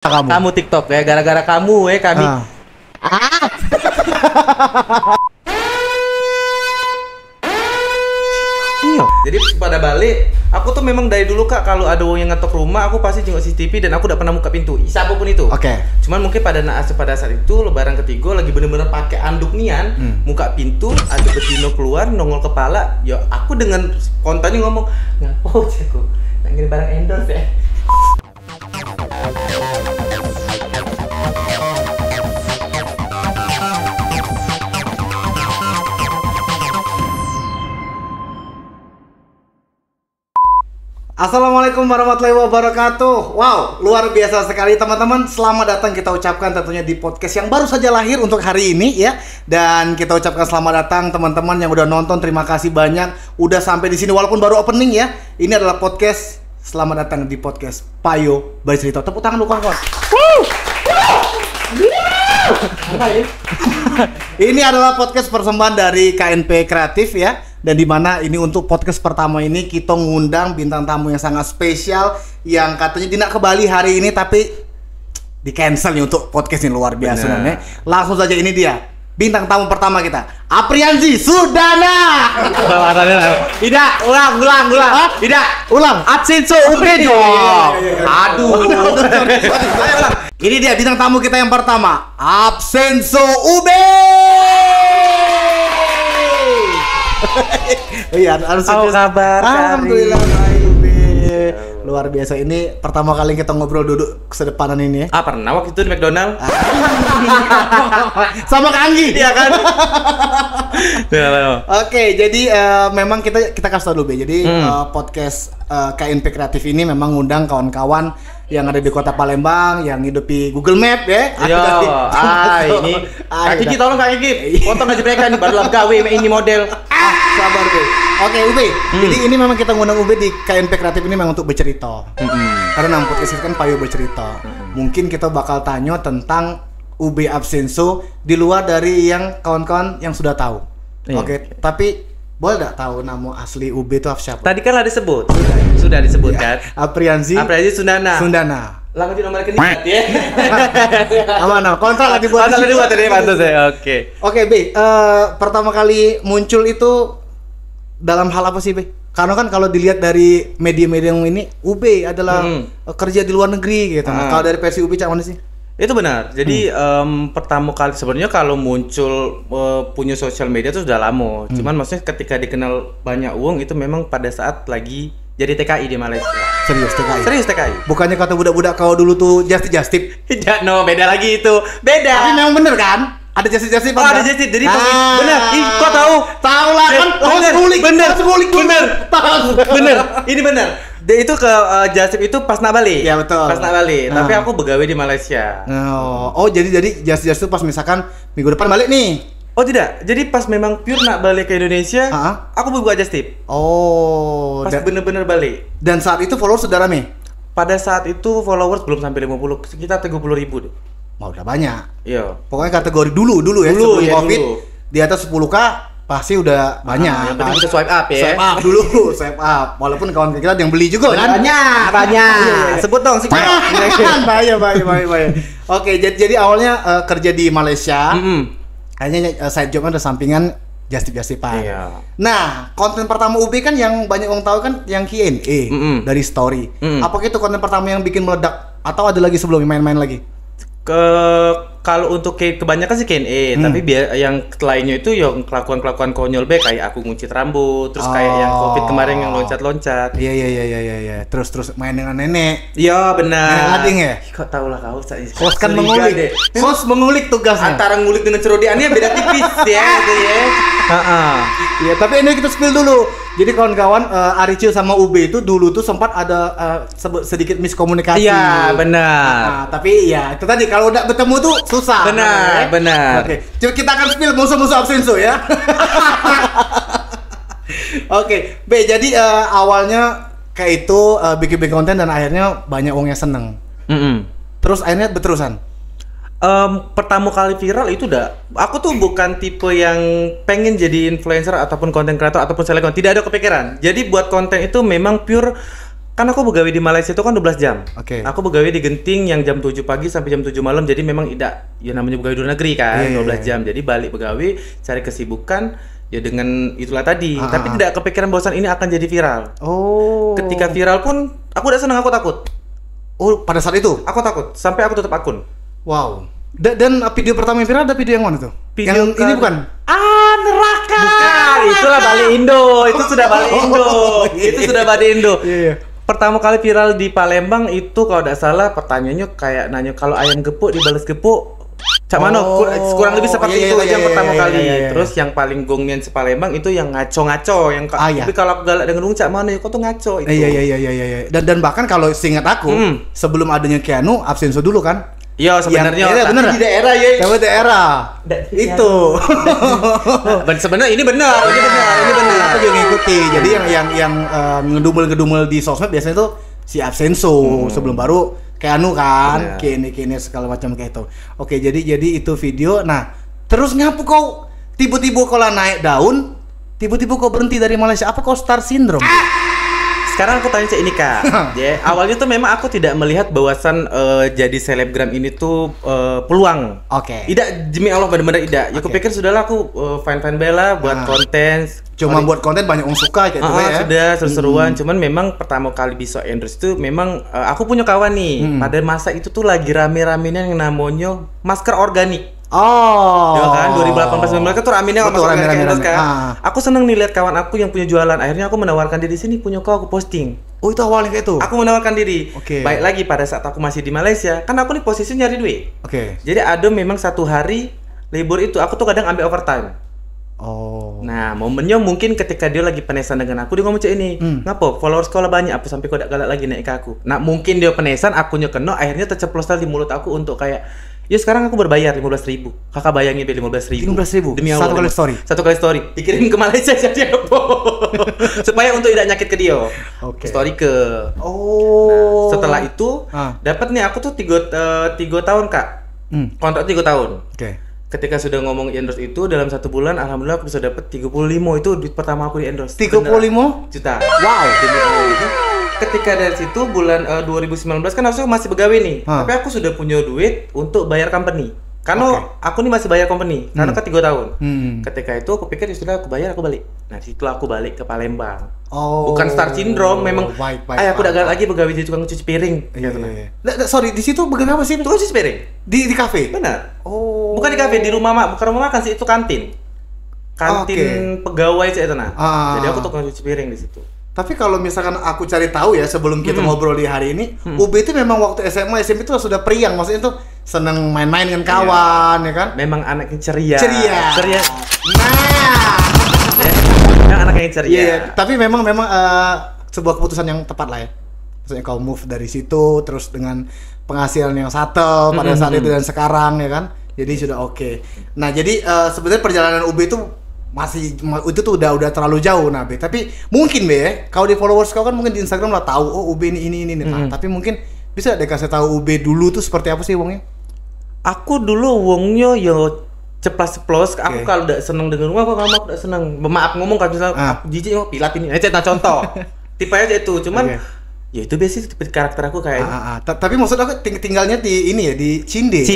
Kamu TikTok ya, gara-gara kamu kami. Iya. Jadi pada balik, aku tuh memang dari dulu Kak, kalau ada orang yang ngetok rumah, aku pasti jenguk CCTV dan aku udah pernah buka pintu, siapapun itu. Oke. Cuman mungkin pada saat itu lebaran ketiga lagi bener-bener pakai anduk nian, buka pintu, ada betino keluar, nongol kepala, ya aku dengan spontannya ngomong, ngapo aku, nak ngirim barang endorse ya. Assalamualaikum warahmatullahi wabarakatuh. Wow, luar biasa sekali teman-teman. Selamat datang kita ucapkan tentunya di podcast yang baru saja lahir untuk hari ini ya. Dan kita ucapkan selamat datang teman-teman yang udah nonton. Terima kasih banyak udah sampai di sini walaupun baru opening ya. Ini adalah podcast. Selamat datang di podcast Payo Bercerita. Tepuk tangan lu kawan-kawan. Ini adalah podcast persembahan dari KNP Kreatif ya. Dan di mana ini untuk podcast pertama ini kita ngundang bintang tamu yang sangat spesial yang katanya tidak ke Bali hari ini tapi di cancel nih untuk podcast ini luar biasa nih. Langsung saja ini dia bintang tamu pertama kita, Aprianzi Sundana. Tidak, ulang. Tidak, ulang. Absenso Ubedo. Aduh. Ini dia bintang tamu kita yang pertama, Absenso Ube. Iya, harus kabar. Alhamdulillah baik, Ube. Luar biasa. Ini pertama kali kita ngobrol duduk sedepanan ini ya. Pernah waktu itu di McDonald. Sama Kang Anggi. Iya kan? Oke, jadi memang kita kasih tau dulu, Be. Jadi podcast KNP Kreatif ini memang ngundang kawan-kawan yang ada di kota Palembang, yang hidup di Google Map ya. Ini. Kak Kiki tolong Kak Kiki, potong aja mereka nih baru lah gawe ini model. Sabar, Be. Oke, Ube. Jadi ini memang kita ngundang Ube di KNP Kreatif ini memang untuk bercerita. Karena nama podcast itu kan Payo Bercerita. Mungkin kita bakal tanya tentang Ube Absenso di luar dari yang kawan-kawan yang sudah tahu. Oke, tapi boleh nggak tahu nama asli Ube itu siapa? Tadi kan ada disebut. Sudah disebut kan? Aprianzi Sundana. Lanjut nomor rekening ya. Aman, kontrak lagi buat. Kontrak dibuat tadi pantas ya. Oke, Be. Pertama kali muncul itu dalam hal apa sih, Be? Karena kan kalau dilihat dari media-media yang ini, Ube adalah kerja di luar negeri gitu. Kalau dari versi Ube cak mana sih? Itu benar. Jadi pertama kali sebenarnya kalau muncul punya sosial media itu sudah lama. Cuman maksudnya ketika dikenal banyak uang itu memang pada saat lagi jadi TKI di Malaysia. Serius TKI? Serius TKI. Bukannya kata budak-budak kau dulu tuh just-tip? No, beda lagi itu. Beda. Tapi memang bener kan? Ada just-tip. Oh, ada just-tip. Jadi benar. Kok tahu? Tahu lah kan. Bener. Bener. Ini bener. Itu ke Jasip itu pas nak balik. Ya betul. Pas nak balik. Tapi aku begawe di Malaysia. Oh jadi Jasip itu pas misalkan minggu depan balik nih. Oh tidak. Jadi pas memang pure nak balik ke Indonesia, aku buka Jasip. Oh. Pas bener-bener balik. Dan saat itu followers sudah rame? Pada saat itu followers belum sampai 50, sekitar 30.000 deh. Udah banyak. Iya. Pokoknya kategori dulu ya sebelum Covid. Di atas 10K pasti udah banyak. Yang penting kita swipe up ya. Swipe up dulu, swipe up. Walaupun kawan kita ada yang beli juga kan? Banyak. Sebut dong sih. Bahaya. Oke, jadi awalnya kerja di Malaysia. Kayaknya side job ada sampingan Justip-Justipan. Iya. Nah, konten pertama UB kan yang banyak orang tahu kan yang Q&A dari story. Apakah itu konten pertama yang bikin meledak atau ada lagi sebelumnya main-main lagi? Kalau untuk kebanyakan sih Q&A, tapi yang lainnya itu yang kelakuan konyol kayak aku nguncit rambut, terus kayak yang Covid kemarin yang loncat-loncat. Iya. Terus main dengan nenek. Iya benar. Ading ya? Kok tau lah kau. Host kan mengulik. Host mengulik tugasnya. Antara ngulik dengan cerodiannya beda tipis ya gitu ya. Iya, tapi ini kita spill dulu. Jadi kawan-kawan Aricil sama UB itu dulu tuh sempat ada sedikit miskomunikasi. Iya, benar. Tapi ya itu tadi kalau udah bertemu tuh susah. Benar. Oke. Coba kita akan spill musuh-musuh Absenso ya. Oke, B. Jadi awalnya kayak itu bikin konten dan akhirnya banyak orang yang seneng. Terus akhirnya berterusan. Pertama kali viral itu aku tuh bukan tipe yang pengen jadi influencer ataupun konten kreator ataupun selebgram, tidak ada kepikiran. Jadi buat konten itu memang pure Kan aku begawe di Malaysia itu kan 12 jam. Oke. Aku begawe di Genting yang jam 7 pagi sampai jam 7 malam. Jadi memang tidak, ya namanya begawe di luar negeri kan, 12 jam. Jadi balik begawe, cari kesibukan, ya dengan itulah tadi. Tapi tidak kepikiran bosan ini akan jadi viral. Oh. Ketika viral pun, aku udah senang, aku takut. Oh, pada saat itu? Aku takut, sampai aku tutup akun. Wow. Dan video pertama yang viral ada video yang mana tuh? Video yang ini bukan? Neraka! Bukan, itulah Bali Indo. Itu sudah Bali Indo. Itu sudah Bali Indo. Iya. Pertama kali viral di Palembang itu kalau tidak salah pertanyaannya kayak nanya kalau ayam gepuk dibalas gepuk cak mana? Kurang lebih seperti itu aja yang pertama kali. Terus yang paling gongnya se-Palembang itu yang ngaco-ngaco yang tapi kalau aku galak dengan cak mana ya kok tuh ngaco itu. Iya. Dan bahkan kalau seingat aku sebelum adanya Keanu absenso dulu kan? Iya sebenarnya. Iya benar. Di daerah ya. Di daerah. Itu. Sebenarnya ini benar. Aku juga ngikuti. Jadi yang ngedumel-ngedumel di sosmed biasanya tuh si absenso sebelum baru Keanu kan, kene segala macam kayak itu. Oke, jadi itu video. Nah, terus ngapu kau tiba-tiba kalau naik daun, tiba-tiba kau berhenti dari Malaysia. Apa kau star syndrome? Sekarang aku tanya Cik ini Kak, awalnya tuh memang aku tidak melihat bahwasan jadi selebgram ini tuh peluang. Oke. Tidak, demi Allah benar-benar tidak. Ya aku pikir sudahlah aku fine-fine bela buat konten. Cuma buat konten banyak orang suka kayak gitu ya. Sudah seru-seruan. Cuman memang pertama kali bisa endorse itu memang aku punya kawan nih. Pada masa itu tuh lagi rame-ramenya yang namanya masker organik. Oh. Ya kan 2018-19 kan tuh ramenya masker organik kan. Aku seneng nih lihat kawan aku yang punya jualan. Akhirnya aku menawarkan diri sini punya kau, aku posting. Oh, itu awalnya kayak itu. Aku menawarkan diri. Oke. Baik lagi pada saat aku masih di Malaysia, kan aku nih posisi nyari duit. Oke. Jadi ada memang satu hari libur itu aku tuh kadang ambil overtime. Oh. Nah, momennya mungkin ketika dia lagi penesan dengan aku, dia ngomong cek ini, ngapa followers sekolah banyak, apa sampai kau galak lagi naik ke aku. Nah, mungkin dia penesan, akunya kena, akhirnya terceplos di mulut aku untuk kayak, ya sekarang aku berbayar 15.000. Kakak bayangin 15.000. 15.000. Demi Allah. Satu kali story. Dikirim ke Malaysia jadi apa? Supaya untuk tidak nyakit ke dia. Oke. Story ke. Oh. Nah, setelah itu dapat nih aku tuh 3 tahun Kak. Kontrak 3 tahun. Oke. Ketika sudah ngomong endorse itu dalam 1 bulan, alhamdulillah aku bisa dapat 35. Itu duit pertama aku di endorse. 35 juta. Wow. Demi Allah itu. Ketika dari situ bulan 2019 kan aku masih begawe nih. Tapi aku sudah punya duit untuk bayar company. Karena aku nih masih bayar company karena ke 3 tahun. Ketika itu aku pikir ya sudah aku bayar, aku balik. Nah, setelah aku balik ke Palembang. Oh. Bukan star syndrome, memang aku udah lagi begawe jadi tukang cuci piring. Sorry, di situ bagian apa sih? Tukang cuci piring. Di kafe? Benar. Oh. Bukan di kafe, di rumah bukan rumah makan sih, itu kantin. Kantin pegawai sih itu nah. Jadi aku tukang cuci piring di situ. Tapi kalau misalkan aku cari tahu ya sebelum kita ngobrol di hari ini, UB itu memang waktu SMA, SMP itu sudah periang, maksudnya itu seneng main-main dengan kawan, ya kan? Memang anaknya ceria. Nah, memang anaknya ceria. Iya, tapi memang sebuah keputusan yang tepat lah ya. Maksudnya kau move dari situ, terus dengan penghasilan yang settle pada saat itu dan sekarang, ya kan? Jadi sudah oke. Nah, jadi sebenarnya perjalanan UB itu masih itu tuh udah terlalu jauh nah Be. Tapi mungkin Be, kau di followers kau kan mungkin di Instagram lah tahu UB ini. Tapi mungkin bisa deh kasih tahu UB dulu tuh seperti apa sih wongnya? Aku dulu wongnya yo ceplas-ceplos. Aku kalau udah seneng dengan rumah, aku udah seneng. Maaf ngomong kalau misalnya aku jijik pilat ini. Nah contoh. Tipe aja itu. Cuman ya itu biasa tipe karakter aku kayak. Tapi maksud aku tinggalnya di ini ya, di Cinde.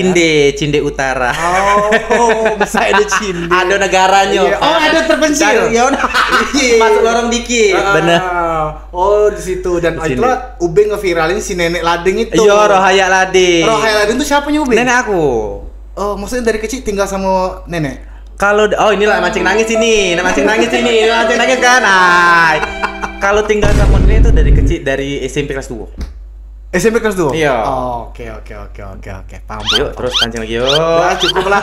Cinde Utara. Oh, bisa ada Cinde. Ada negaranya. Oh, ada terpencil. Ya udah. Masuk lorong dikit. Bener. Oh, di situ dan itulah Ube ngeviralin si nenek lading itu. Iya, Rohaya Lading. Rohaya Lading itu siapanya Ube? Nenek aku. Oh, maksudnya dari kecil tinggal sama nenek. Kalau inilah mancing nangis kan. Kalau tinggal sama nenek itu dari kecil, dari SMP kelas 2. SMP kelas 2? Iya. Oh, oke. Paham. Yuk, terus pancing lagi yuk. Udah cukup lah.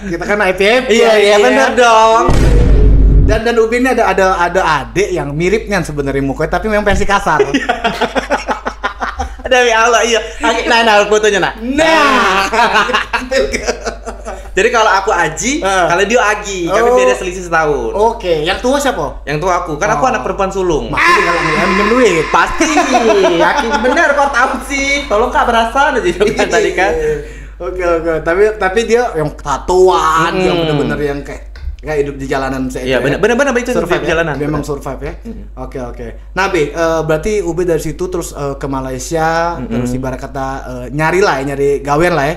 Kita kan IPM. Iya, benar dong. Dan Ubi ini ada adik yang miripnya sebenarnya mukanya, tapi memang versi kasar. Demi Allah, iya. Nah, fotonya nah. Jadi kalau aku Aji, kalau dia Agi, kami beda selisih setahun. Oke, yang tua siapa? Yang tua aku, kan aku anak perempuan sulung. Makanya kalau minjem duit. Pasti, yakin bener kok tahu sih. Tolong Kak berasa aja kan tadi kan. Oke. Tapi dia yang tatuan, yang bener-bener yang kayak Nggak hidup di jalanan saja. Iya, benar itu survive di jalanan. Memang survive ya. Oke. Nah, Be, berarti Ube dari situ terus ke Malaysia, terus ibarat kata nyari gawean lah ya.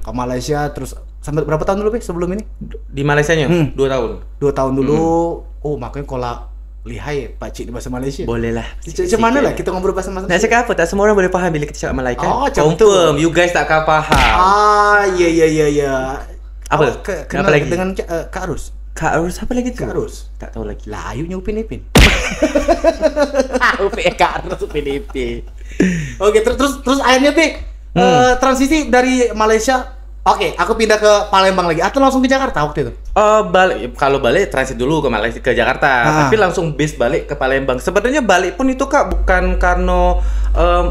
Ke Malaysia terus sampai berapa tahun dulu, Be, sebelum ini? Di Malaysianya 2 tahun. 2 tahun dulu. Oh, makanya kalau lihai Pakcik di bahasa Malaysia. Boleh lah. Macam mana lah kita ngobrol bahasa Malaysia? Nak cakap apa? Tak semua orang boleh faham bila kita cakap Melayu kan? Oh, macam confirm, you guys tak akan faham. Iya. Apa? Kenal Apa lagi? dengan Kak Arus? Kak Arus apa lagi tu? Kak Arus? Tak tahu lagi. Lah, ayunya Upin Ipin. Kak Arus Upin Ipin. Oke, terus akhirnya, Be, transisi dari Malaysia. Oke, aku pindah ke Palembang lagi atau langsung ke Jakarta waktu itu? Kalau balik transit dulu ke Malaysia ke Jakarta, tapi langsung base balik ke Palembang. Sebenarnya balik pun itu Kak bukan karena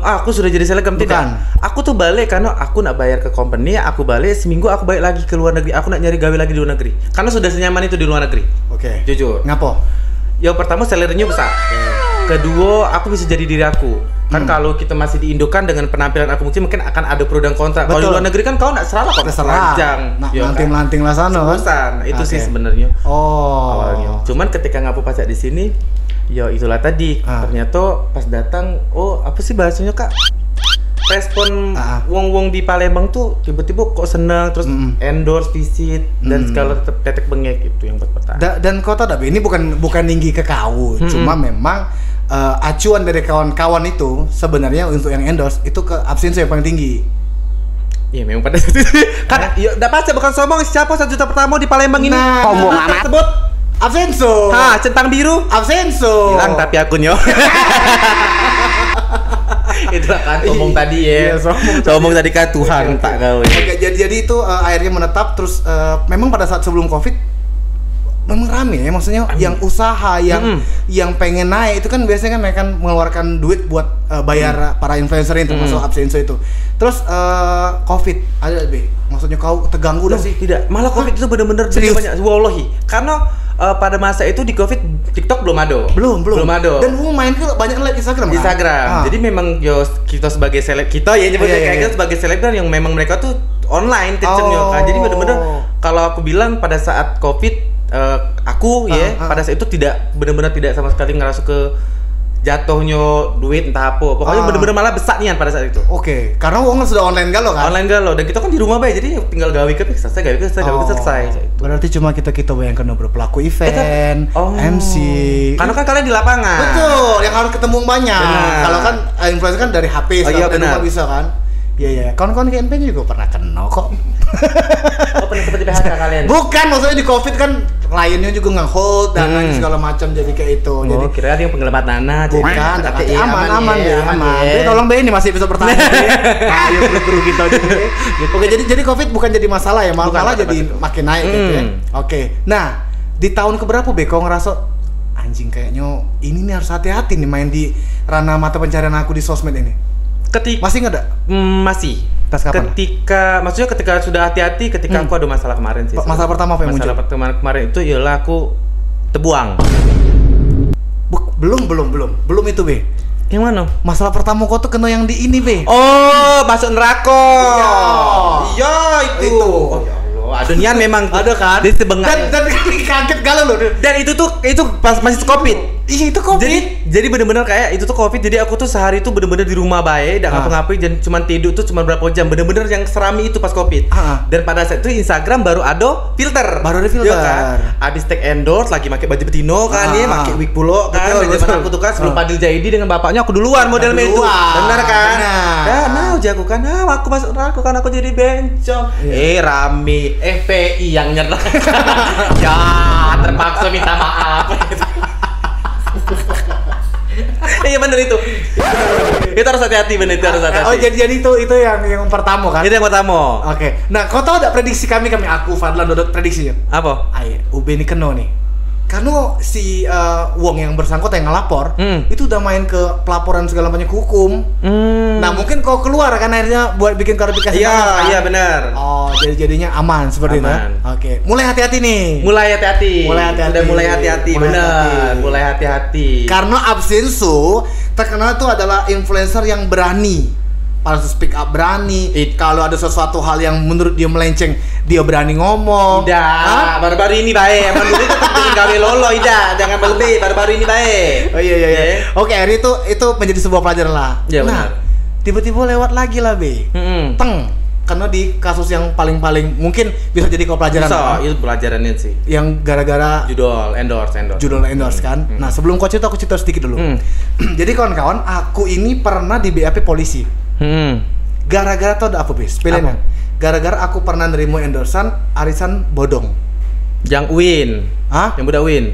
aku sudah jadi selebgram, tidak. Aku tuh balik karena aku nak bayar ke company, aku balik seminggu aku balik lagi ke luar negeri. Aku nak nyari gawe lagi di luar negeri. Karena sudah senyaman itu di luar negeri. Oke. Jujur. Ngapo? Yang pertama salary-nya besar. Kedua, aku bisa jadi diri aku. Kan kalau kita masih di Indo kan dengan penampilan aku mungkin akan ada pro dan kontra. Kalau di luar negeri kan kau nak serah kok telanjang. Melanting lah sana kan. Itu sih sebenarnya. Oh. Awalnya. Cuman ketika ngapu pajak di sini, ya itulah tadi. Ternyata pas datang, apa sih bahasanya Kak? Respon wong-wong di Palembang tuh tiba-tiba kok senang terus endorse visit dan segala tetek bengek itu yang buat pertanyaan. Dan kau tahu ini bukan tinggi ke kau, cuma memang acuan dari kawan-kawan itu sebenarnya untuk yang endorse itu ke absensi yang paling tinggi. Iya memang pada saat itu kan ya enggak pasti bukan sombong siapa 1 juta pertama di Palembang ini. Sombong amat. Sebut Absenso. Centang biru. Absenso. Hilang tapi akunnya. Itulah kan sombong tadi ya. Sombong tadi kan Tuhan tak kau. Jadi itu akhirnya menetap terus memang pada saat sebelum Covid memang rame ya, maksudnya yang usaha yang pengen naik itu kan biasanya kan mereka mengeluarkan duit buat bayar para influencer ini termasuk Absenso itu. Terus Covid ada Be, maksudnya kau terganggu dah sih? Tidak, malah Covid itu benar-benar banyak wallahi. Karena pada masa itu di Covid TikTok belum ada. Belum ada. Dan main ke banyak live Instagram. Jadi memang kita sebagai seleb kita ya nyebutnya kayak gitu sebagai selebgram yang memang mereka tuh online teachernya kan. Jadi benar-benar kalau aku bilang pada saat Covid aku pada saat itu benar-benar tidak sama sekali ngerasa ke jatuhnya duit entah apa. Pokoknya benar-benar malah besar nian pada saat itu. Oke, karena uangnya sudah online galau kan? Online galau dan kita kan di rumah baik jadi tinggal gawe ke selesai. Berarti cuma kita bayangkan berpelaku event, MC. Karena kan kalian di lapangan. Betul, yang harus ketemu banyak. Kalau kan influencer kan dari HP sampai rumah bisa kan? Iya. Kawan-kawan KNP juga pernah kena kok. Pernah seperti PHK kalian? Bukan, maksudnya di Covid kan kliennya juga nge-hold dan segala macam jadi kayak itu. Jadi kira ada yang penggelapan tanah. Bukan, tapi aman. Jadi tolong Be ini masih episode pertama ya. Ayo guru kita juga. Oke, jadi Covid bukan jadi masalah ya, malah jadi makin naik gitu ya. Oke. Nah, di tahun keberapa Be kau ngerasa anjing kayaknya ini nih harus hati-hati nih main di ranah mata pencarian aku di sosmed ini. Masih nggak ada? Masih. Pas kapan? Ketika sudah hati-hati ketika aku ada masalah kemarin sih. Masalah pertama apa yang muncul? Masalah pertama kemarin itu ialah aku terbuang. Belum itu Be. Yang mana? Masalah pertama kau tuh kena yang di ini Be. Oh, masuk neraka. Iya itu. Adonian memang ada kan? Dia sebengak. Dan kaget galau loh. Dan itu pas masih Covid. Iya itu Covid. Jadi benar-benar kayak itu tuh Covid. Jadi aku tuh sehari itu benar-benar di rumah baik, enggak ngapa-ngapain dan cuma tidur tuh cuma berapa jam. Benar-benar yang serami itu pas Covid. Dan pada saat itu Instagram baru ada filter. Kan? Abis take endorse lagi pakai baju betino kan ya, pakai wig pulo kan. Zaman aku tuh kan sebelum Padil Jaidi dengan bapaknya aku duluan modelnya itu. Benar kan? Nah, aku kan aku masuk neraka kan aku jadi bencong. Rame FPI yang nyerang. Ya, terpaksa minta maaf. Iya benar itu. Itu harus hati-hati benar itu harus hati-hati. Oh jadi itu yang pertama kan? Itu yang pertama. Oke. Nah, kau tahu enggak prediksi aku Fadlan Dodot prediksinya? Apa? Ube ini kena nih. Karena si Wong yang bersangkutan yang ngelapor itu udah main ke pelaporan segala macam hukum. Nah mungkin kau keluar kan akhirnya buat bikin klarifikasi. Iya benar. Oh jadinya aman seperti itu. Oke. Mulai hati-hati nih. Mulai hati-hati. Sudah mulai hati-hati. Benar. Mulai hati-hati. Karena Absenso terkenal tuh adalah influencer yang berani. pada speak up berani. Kalau ada sesuatu hal yang menurut dia melenceng, dia berani ngomong. Tidak, baru-baru ini baik. Emang dulu tetap bikin gawe lolo, tidak. Jangan berlebih, baru-baru ini baik. Oh iya. Oke, akhirnya itu menjadi sebuah pelajaran lah. Ya, nah, tiba-tiba lewat lagi lah, Be. Teng. Karena di kasus yang paling mungkin bisa jadi kau pelajaran. Bisa, itu pelajarannya sih. Yang gara-gara judul endorse kan. Nah, sebelum kau cerita, aku cerita sedikit dulu. Jadi kawan-kawan, aku ini pernah di BAP polisi. Gara-gara tau ada apa, Bis? Pilihannya. Gara-gara aku pernah nerima endorsan arisan bodong. Yang Win. Hah? Yang budak Win.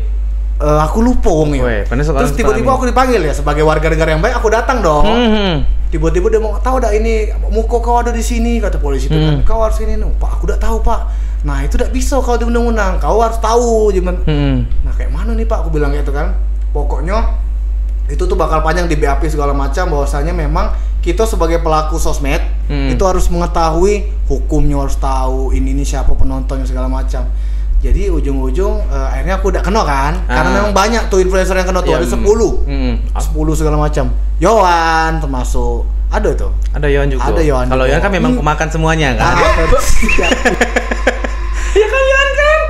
Aku lupa wongnya. Terus tiba-tiba aku dipanggil ya sebagai warga negara yang baik, aku datang dong. Tiba-tiba dia mau tahu dah ini muka kau ada di sini, kata polisi itu kan. Kau harus ini, Pak. Aku udah tahu, Pak. Nah, itu udah bisa kalau di undang-undang. Kau harus tahu, cuman. Nah, kayak mana nih, Pak? Aku bilang gitu kan. Pokoknya itu tuh bakal panjang di BAP segala macam, bahwasanya memang kita sebagai pelaku sosmed itu harus mengetahui hukumnya, harus tahu ini siapa penontonnya segala macam. Jadi ujung-ujung akhirnya aku udah kena kan, karena memang banyak tuh influencer yang kena tuh, ada 10 segala macam. Yohan termasuk, ada tuh. Ada Yohan juga. Ada Yohan. Kalau Yohan kan memang kemakan semuanya kan. Ya kan Yohan kan.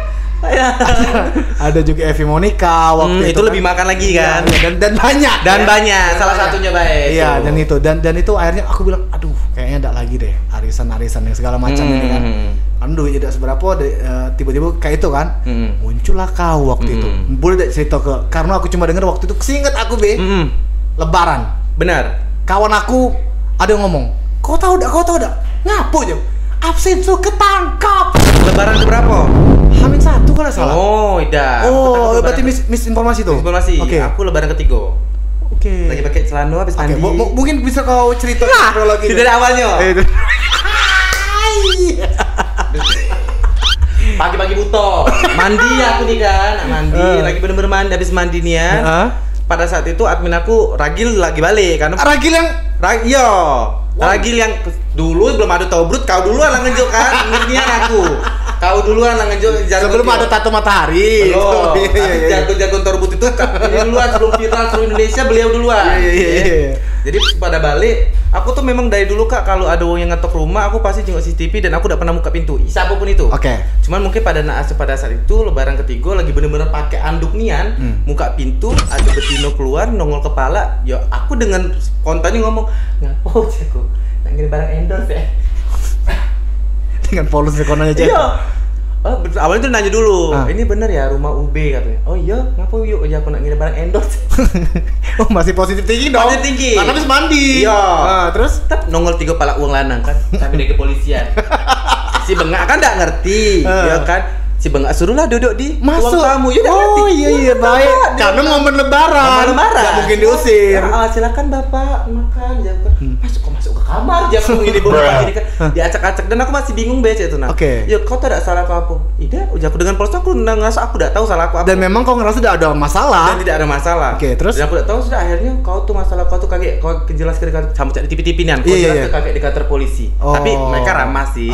Ada juga Evi Monica waktu itu lebih makan lagi kan. Dan banyak. Salah satunya baik. Iya, dan itu akhirnya aku bilang, aduh, kayaknya enggak lagi deh arisan-arisan yang segala macam ini kan. Kan duitnya tidak seberapa, tiba-tiba kayak itu kan. Muncullah kau waktu itu. Boleh cerita karena aku cuma dengar waktu itu, seingat aku Lebaran. Benar. Kawan aku ada yang ngomong, kau tahu dak? Ngapu aja. Absen so ketangkap. Lebaran keberapa? Hamin 1 kalau salah. Oh, tidak. Oh, berarti misinformasi tuh. Misinformasi. Oke. Aku lebaran ketiga. Oke. Lagi pakai celana habis mandi. Mungkin bisa kau cerita lagi. Tidak ada awalnya. Pagi-pagi buta. Mandi aku nih kan, lagi bener-bener mandi, habis mandi nih ya. Pada saat itu admin aku Ragil lagi balik karena Ragil yang dulu belum ada Tobrut, kau duluan lah ngejuk kan, ngertinya aku. Kau duluan lah ngejuk sebelum ada tato matahari. Belum. Jago-jago Tobrut itu duluan, sebelum viral seluruh Indonesia beliau duluan. Iya. Jadi pada balik, aku tuh memang dari dulu Kak, kalau ada orang yang ngetok rumah, aku pasti jenguk CCTV dan aku udah pernah buka pintu, siapapun itu. Oke. Cuman mungkin pada saat itu lebaran ketiga lagi bener-bener pakai anduk nian, buka pintu, ada betino keluar, nongol kepala, ya aku dengan spontannya ngomong, ngapo Ceko, nak ngirim barang endorse ya. Dengan polos rekonannya Ceko. Iya. Awalnya tuh nanya dulu, ini bener ya rumah UB katanya. Oh iya, ngapain yuk? Ya aku nak ngirim barang endorse. Oh masih positif tinggi dong. Positif tinggi. Karena habis mandi. Iya. Terus nongol 3 pala uang lanang kan, tapi dari kepolisian. Si bengak kan nggak ngerti, ya kan? Si bengak suruhlah duduk di ruang tamu. Ya, oh iya baik. Karena momen lebaran. Nggak mungkin diusir. Silakan bapak makan. Masuk ke kamar jam ini bapak ini kan diacak-acak dan aku masih bingung baca itu ya kau tak ada salah apa tidak aku dengan polos aku ngerasa aku tidak tahu salah aku apa dan memang kau ngerasa tidak ada masalah dan tidak ada masalah terus dan aku tidak tahu sudah akhirnya kau tuh masalah kau tuh kaget kau jelaskan sama cak di TV-TV-an kau jelas ke kakek di kantor polisi tapi mereka ramah sih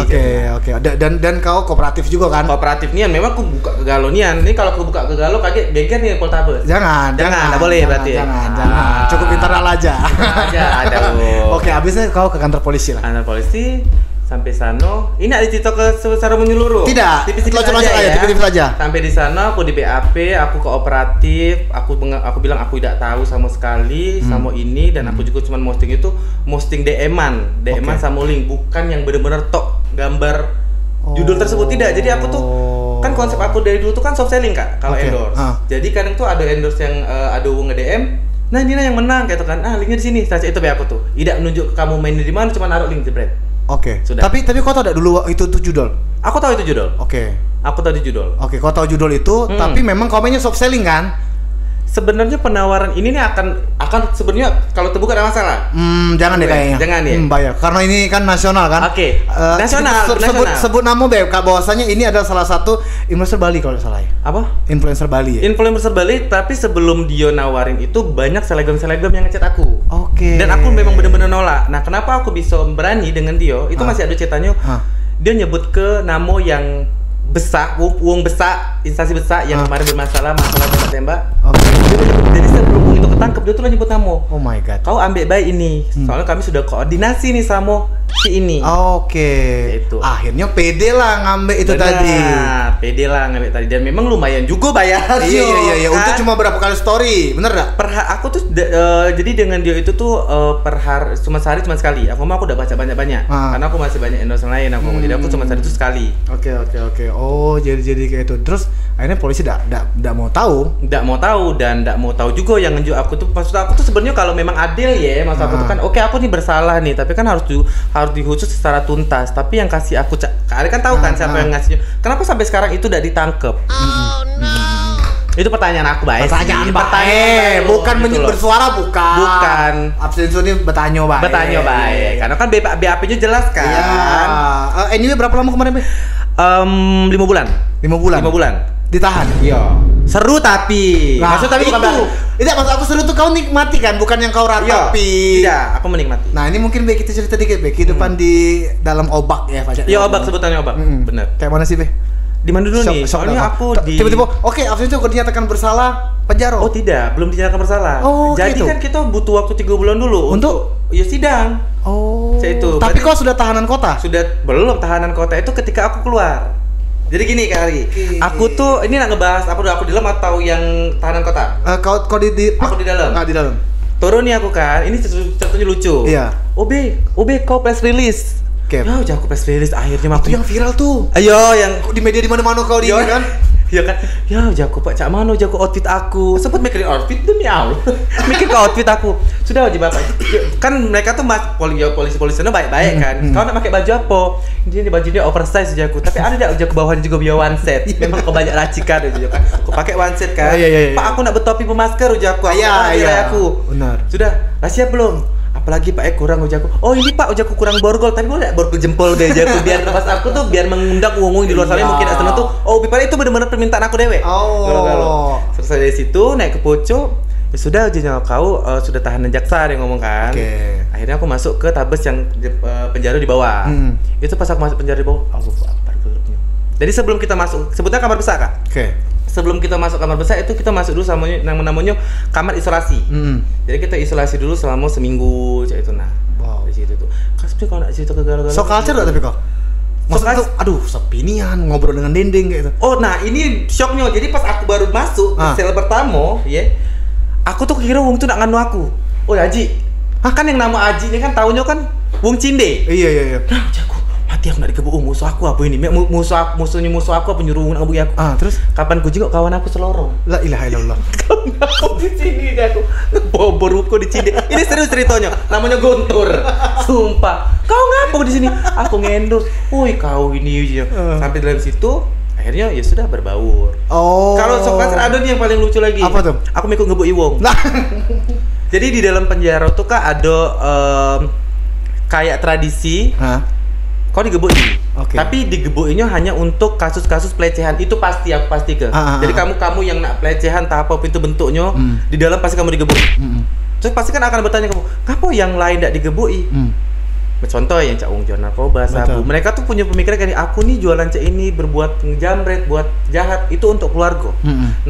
dan kau kooperatif juga kan kooperatif nian memang aku buka kegalau nian ini kalau aku buka kegalau kaget geger nih Poltabes jangan tidak boleh berarti jangan cukup internal aja ada oke abisnya kau ke kantor polisi lah. Kantor polisi sampai sana. Ini ada cerita secara menyeluruh. Tidak. Tipis-tipis saja. Sampai di sana aku di BAP, aku kooperatif, aku bilang aku tidak tahu sama sekali sama ini dan aku juga cuma posting DM-an sama link, bukan yang benar-benar tok gambar judul tersebut tidak. Jadi aku tuh kan konsep aku dari dulu tuh kan soft selling Kak kalau endorse. Jadi kadang tuh ada endorse yang ada nge-DM. Nah ini yang menang kayak kan, linknya di sini. Setelah itu aku tuh tidak menunjuk kamu main di mana, cuma naruh link jebret. Oke. Tapi kau tahu tidak dulu itu judul? Aku tahu itu judul. Oke. Aku tahu itu judul. Oke, kau tahu judul itu, tapi memang kau mainnya soft selling kan? Sebenarnya penawaran ini nih akan sebenarnya kalau terbuka ada masalah. Jangan deh kayaknya. Jangan ya. Bayar. Karena ini kan nasional kan. Oke. Nasional. Sebut nama bahwasanya ini adalah salah satu influencer Bali kalau tidak salah. Apa? Influencer Bali. Ya? Influencer Bali, tapi sebelum dia nawarin itu banyak selebgram yang ngechat aku. Oke. Dan aku memang benar-benar nolak. Nah, kenapa aku bisa berani dengan dia? Itu masih ada ceritanya. Dia nyebut ke nama yang besar, uang besar. instansi besar yang kemarin bermasalah masalah tembak. Oke. Jadi sebelum itu ketangkep dia tuh nyebut namo. Oh my god. Kau ambil baik ini. Soalnya kami sudah koordinasi nih sama si ini. Oke. Itu. Akhirnya pede lah ngambil itu tadi. Pede lah ngambil tadi dan memang lumayan juga bayar. Iya. Kan? Untuk cuma berapa kali story, bener gak? Aku tuh jadi dengan dia itu tuh per hari cuma sehari cuma sekali. Aku udah baca banyak karena aku masih banyak endorse lain aku. Jadi aku cuma sehari itu sekali. Oke. Oh, jadi kayak itu. Terus akhirnya polisi enggak mau tahu. Enggak mau tahu dan enggak mau tahu juga yang ngejuk aku tuh. Maksud aku tuh sebenarnya kalau memang adil ya, maksud aku tuh kan oke, aku nih bersalah nih, tapi kan harus dikhusus secara tuntas. Tapi yang kasih aku Ari kan tahu kan siapa yang ngasihnya. Kenapa sampai sekarang itu tidak ditangkep? Oh no. Itu pertanyaan aku, Bay. Pertanyaan bukan gitu bersuara, bukan. Absensi ini bertanya, Bay. Karena kan BAP-nya jelas kan. Iya. Anyway, berapa lama kemarin, Bay? 5 bulan. 5 bulan. Ditahan. Iya. Seru tapi. Maksud tapi bukan tidak, maksud aku seru tuh kau nikmati kan, bukan yang kau ratapi. Tidak, aku menikmati. Nah, ini mungkin Bay kita cerita dikit, Bay. Kehidupan di dalam obak ya, Pak. Iya, obak, sebutannya obak. Bener. Kayak mana sih, Bay? Di mana dulu nih? Soalnya aku tiba-tiba oke, absensi kok dinyatakan bersalah, penjara. Oh, tidak, belum dinyatakan bersalah. Oh, jadi gitu. kan kita butuh waktu 3 bulan dulu untuk ya sidang. Oh. Itu. Tapi kau sudah tahanan kota? Belum tahanan kota itu ketika aku keluar. Jadi gini Kari, aku tuh ini nak ngebahas aku di dalam atau yang tahanan kota? Kau aku di dalam. Di dalam. Turun nih aku kan, ini ceritanya lucu. Iya. OB kau press release. Ya, aku press release akhirnya itu yang viral tuh. Ayo, yang di media di mana-mana kau di kan? Iya kan? Ya, jago Pak Cak Mano, jago outfit aku. Sempat mikirin outfit demi Allah. Mikir ke outfit aku. Sudah wajib Bapak. Kan mereka tuh polisi-polisinya baik-baik kan. Kau nak pakai baju apa? Ini baju dia oversize jago. Tapi ada enggak jago bawahan juga biar one set. Memang kau banyak racikan aja kan. Kau pakai one set kan. Pak, aku nak bertopi pemasker jago. Iya. Aku. Benar. Sudah, siap belum? Apalagi Pak kurang ujaku. Oh ini Pak ujaku kurang borgol, tapi boleh borgol jempol deh ujaku biar pas aku tuh biar mengundang ngomong di luar sana mungkin asal tuh. Oh Bipar itu benar-benar permintaan aku dewe. Kalau selesai dari situ naik ke Poco, ya sudah ujinya kau sudah tahanan jaksa dia ngomong kan. Akhirnya aku masuk ke Tabes yang penjara di bawah. Itu pas aku masuk penjara di bawah, Allahu Akbar gelapnya. Jadi sebelum kita masuk, sebutnya kamar besar Kak. Sebelum kita masuk kamar besar itu kita masuk dulu sama yang namanya kamar isolasi. Jadi kita isolasi dulu selama seminggu kayak itu di situ tuh. Kasih kalau nak cerita ke galau-galau. So culture enggak tapi kok? Maksudnya tuh aduh sepi nian ngobrol dengan dinding kayak gitu. Oh, nah ini shocknya. Jadi pas aku baru masuk ke sel pertama, aku tuh kira wong tuh nak nganu aku. Oh, Haji. Kan yang nama Haji ini kan taunya kan wong Cinde. Iya. Nah, jago. Mati aku nak dikebuk musuh aku apa ini? Musuh aku apa nyuruh nak ngebuk aku? Terus kapan ku juga kawan aku selorong. La ilaha illallah. Aku di sini aku. Boruko di Cinde. Ini serius ceritanya. Namanya Gontor. Sumpah. Kau ngapa di sini? Aku ngendus. Woi, kau ini sampai dalam situ akhirnya ya sudah berbaur. Kalau sok ada nih yang paling lucu lagi. Apa tuh? Aku mikir ngebuk Iwong. Jadi di dalam penjara tuh Kak ada kayak tradisi. Kau digebuk ini, tapi digebukinya hanya untuk kasus-kasus pelecehan itu pasti aku pasti ke. Jadi kamu yang nak pelecehan tak apa itu bentuknya di dalam pasti kamu digebuk. Terus pasti kan akan bertanya kamu, kenapa yang lain tidak digebuki? Contoh yang Cak Wong jual narkoba, sabu. Mereka tuh punya pemikiran kayak aku nih jualan cak ini berbuat ngejamret, buat jahat itu untuk keluarga.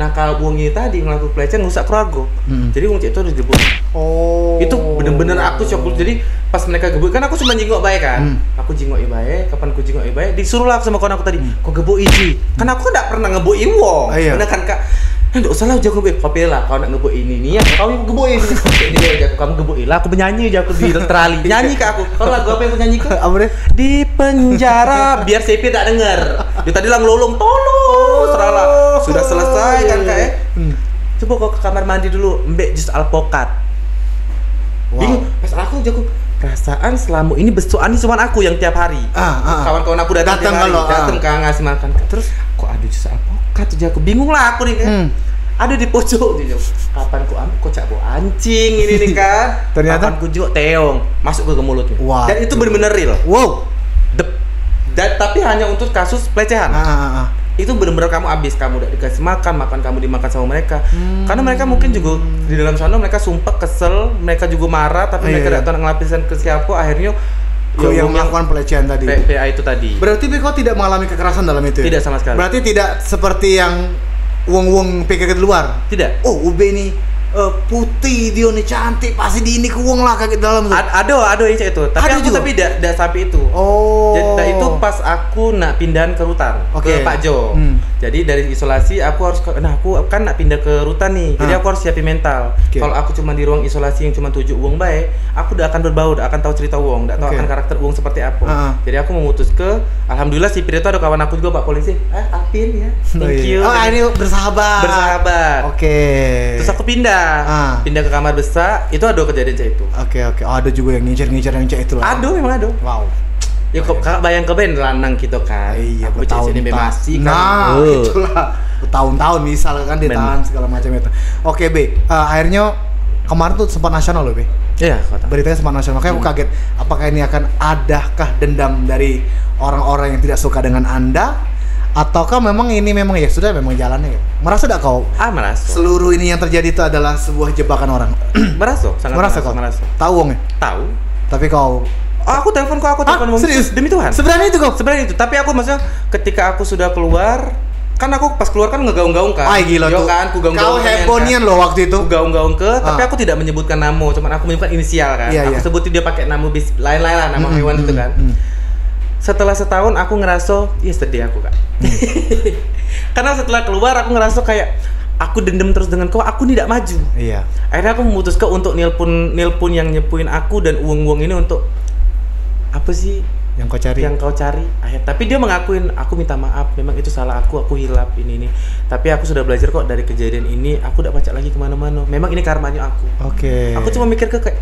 Nah kalau Wong ini tadi ngelakuin pelecehan ngusak keluarga. Jadi Wong cak itu harus digebuk. Itu bener-bener aku shock. Jadi pas mereka gebuk kan aku cuma jingok baik kan. Aku jingok baik, kapan aku jingok baik disuruh lah sama kawan aku tadi. Kok gebuk Iji? Kan aku enggak pernah ngebuk Wong. Bener kan Kak? Enggak usah lah jago be. Kopi lah kau nak ngebuk ini nih ya. Kau gebuk ini. Ini dia kamu gebuk lah. Aku menyanyi aja aku di terali. Nyanyi ke aku. Kau lagu apa yang aku nyanyi ke? Apa deh? Di penjara biar CP tak dengar. Dia tadi lah ngelolong tolong. Seralah. Sudah selesai kan Kak ya? Coba kau ke kamar mandi dulu. Mbek jus alpokat. Bingung. Pas aku jago. Perasaan selama ini besukan cuma aku yang tiap hari. Kawan-kawan aku datang kan ngasih makan. Terus kok ada jus alpokat tuh aku bingung lah aku nih kan. Ada di pojok gitu. Kapan ku ambil kok cak bawa anjing ini nih kan. Ternyata kapan ku juga teong masuk ke mulutnya. Dan itu benar-benar real. Tapi hanya untuk kasus pelecehan. Itu benar-benar kamu habis, kamu udah dikasih makan kamu dimakan sama mereka. Karena mereka mungkin juga di dalam sana mereka sumpah kesel, mereka juga marah, tapi mereka tidak tahu ngelapisan ke siapa. Akhirnya yang melakukan pelecehan tadi. PA itu tadi. Berarti kau tidak mengalami kekerasan dalam itu? Tidak sama sekali. Berarti tidak seperti yang uang PKK di luar? Tidak. Oh, UB ini putih, dia nih cantik, pasti di ini uang lah kaget dalam tuh. Ada yang itu. Tapi aku tidak sampai itu. Oh. Jadi itu pas aku nak pindahan ke rutan ke Pak Jo. Jadi dari isolasi aku harus aku kan nak pindah ke rutan nih. Jadi aku harus siapin mental. Kalau aku cuma di ruang isolasi yang cuma 7 uang baik, aku udah akan berbaur, udah akan tahu cerita uang, udah tahu akan karakter uang seperti apa. Jadi aku memutus ke alhamdulillah si Pir itu ada kawan aku juga Pak Polisi. Apin ya. Thank you. Oh, ini bersahabat. Oke. Terus aku pindah ke kamar besar, itu ada kejadian kayak itu. Oke. Oh, ada juga yang ngincer yang kayak itu lah. Ada, memang ada. Wow. Ya kok kakak bayang ke band lanang gitu kan. Iya, aku bertahun sini masih kan. Nah, itulah. Bertahun-tahun misalkan ditahan segala macam itu. Oke, B. Akhirnya kemarin tuh sempat nasional loh, B. Iya, kota. Beritanya sempat nasional. Makanya aku kaget. Apakah ini akan adakah dendam dari orang-orang yang tidak suka dengan Anda? Ataukah memang ini ya sudah memang jalannya ya? Merasa tidak kau? Merasa. Seluruh ini yang terjadi itu adalah sebuah jebakan orang. Merasa, sangat merasa. Tahu wong ya? Tahu. Tapi kau aku telepon wong. Serius? Demi Tuhan. Sebenarnya itu kok. Sebenarnya itu. Tapi aku maksudnya ketika aku sudah keluar, kan aku pas keluar kan ngegaung-gaung kan. Gila tuh. Kan, kau hebonian loh waktu itu. Aku gaung-gaung tapi aku tidak menyebutkan nama, cuman aku menyebutkan inisial kan. Aku sebutin dia pakai nama lain-lain lah, nama hewan itu kan. Setelah setahun aku ngerasa, sedih aku kak. Karena setelah keluar aku ngerasa kayak aku dendam terus dengan kau, aku tidak maju. Iya. Akhirnya aku memutuskan untuk nelpon yang nyepuin aku dan uang-uang ini untuk apa sih yang kau cari. Tapi dia mengakuin, aku minta maaf, memang itu salah aku hilap ini. Tapi aku sudah belajar kok dari kejadian ini, aku tidak baca lagi kemana-mana. Memang ini karmanya aku. Oke. Aku cuma mikir kayak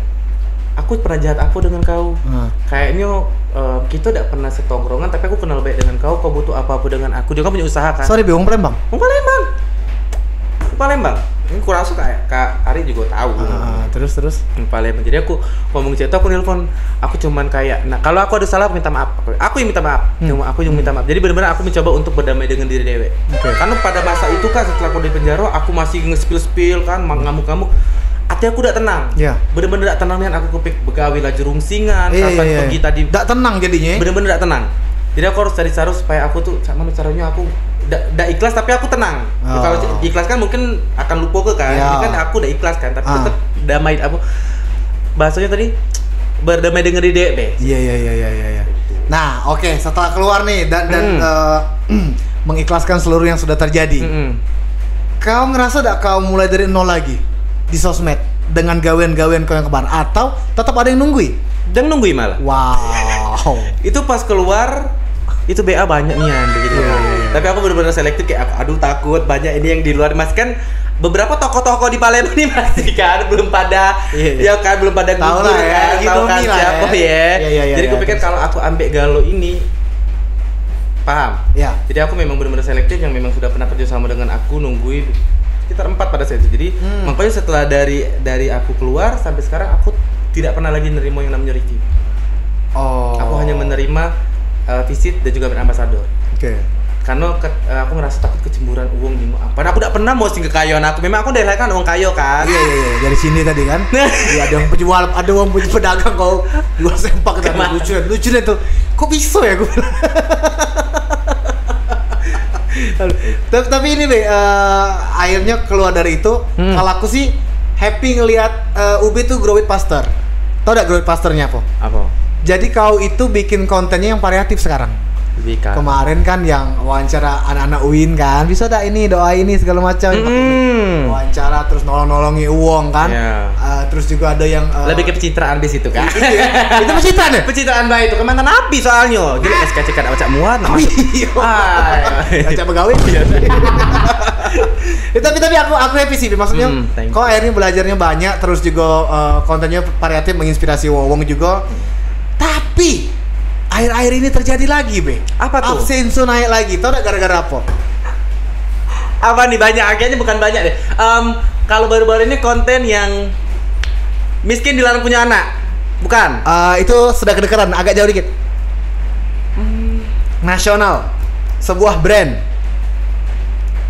aku pernah jahat apa dengan kau? Kayaknya kita tidak pernah setongkrongan, tapi aku kenal baik dengan kau. Kau butuh apa-apa dengan aku? Dia kan punya usaha kan? Sorry, Wong Palembang. Ini kurang suka ya, Kak Ari juga tahu. Terus. Palembang. Jadi aku ngomong cerita, aku nelpon. Aku cuman kayak, kalau aku ada salah minta maaf. Aku yang minta maaf. Aku yang minta maaf. Jadi benar-benar aku mencoba untuk berdamai dengan diri dewe. Karena pada masa itu kan setelah aku di penjara, aku masih nge-spill kan, ngamuk-ngamuk. Hati aku udah tenang. Bener-bener udah tenang nih, aku kepik begawi laju rungsingan, kapan pergi tadi. Udah tenang jadinya. Bener-bener udah tenang. Jadi aku harus cari cara supaya aku tuh mana caranya aku udah ikhlas tapi aku tenang. Kalau ikhlas kan mungkin akan lupa kan. Ini kan aku udah ikhlas kan, tapi tetap damai. Aku bahasanya tadi berdamai dengan diri deh. Iya. Nah, oke, setelah keluar nih dan mengikhlaskan seluruh yang sudah terjadi. Kau ngerasa gak kau mulai dari nol lagi di sosmed dengan gawean-gawean kau yang kemarin, atau tetap ada yang nunggui? Dan nunggui malah. Wow. Itu pas keluar itu BA banyak nih begitu. Tapi aku benar-benar selektif kayak aduh takut banyak ini yang di luar. Mas kan beberapa tokoh-tokoh di Palembang ini masih kan belum pada belum pada gugur kan, tahu kan siapa Jadi aku pikir kalau aku ambil Galo ini paham. Jadi aku memang benar-benar selektif yang memang sudah pernah kerja sama dengan aku, nungguin sekitar 4 pada saat itu. Jadi makanya setelah dari aku keluar sampai sekarang aku tidak pernah lagi nerima yang namanya review. Aku hanya menerima visit dan juga berambasador. Karena aku ngerasa takut kecemburuan uang di padahal aku tidak pernah mau singgah kayoan aku. Memang aku dari kan uang kayo kan. Iya. Dari sini tadi kan. Iya, ada yang penjual, ada yang punya pedagang kau jual sempak tadi. Lucu deh tuh. Kok bisa ya gue? Tapi ini akhirnya keluar dari itu. Kalau aku sih happy ngelihat Ubi tuh grow with pastor. Tau gak grow with pastornya apa? Jadi kau itu bikin kontennya yang variatif sekarang. Kemarin kan yang wawancara anak-anak UIN kan, bisa dah ini doa ini segala macam. Wawancara terus nolongi uang kan. Terus juga ada yang lebih ke pencitraan di situ kan. Itu pencitraan ya? Pencitraan baik itu kemana Nabi soalnya. Gila SKCK ada baca muat. Baca pegawai. Tapi aku happy sih. Maksudnya kau akhirnya belajarnya banyak, terus juga kontennya variatif menginspirasi wong juga. Tapi akhir-akhir ini terjadi lagi, Be. Apa tuh? Absenso naik lagi. Tau gak gara-gara apa? Apa nih banyak? Akhirnya bukan banyak deh. Kalau baru-baru ini konten yang miskin dilarang punya anak, bukan? Itu sudah kedekatan, agak jauh dikit. Nasional, sebuah brand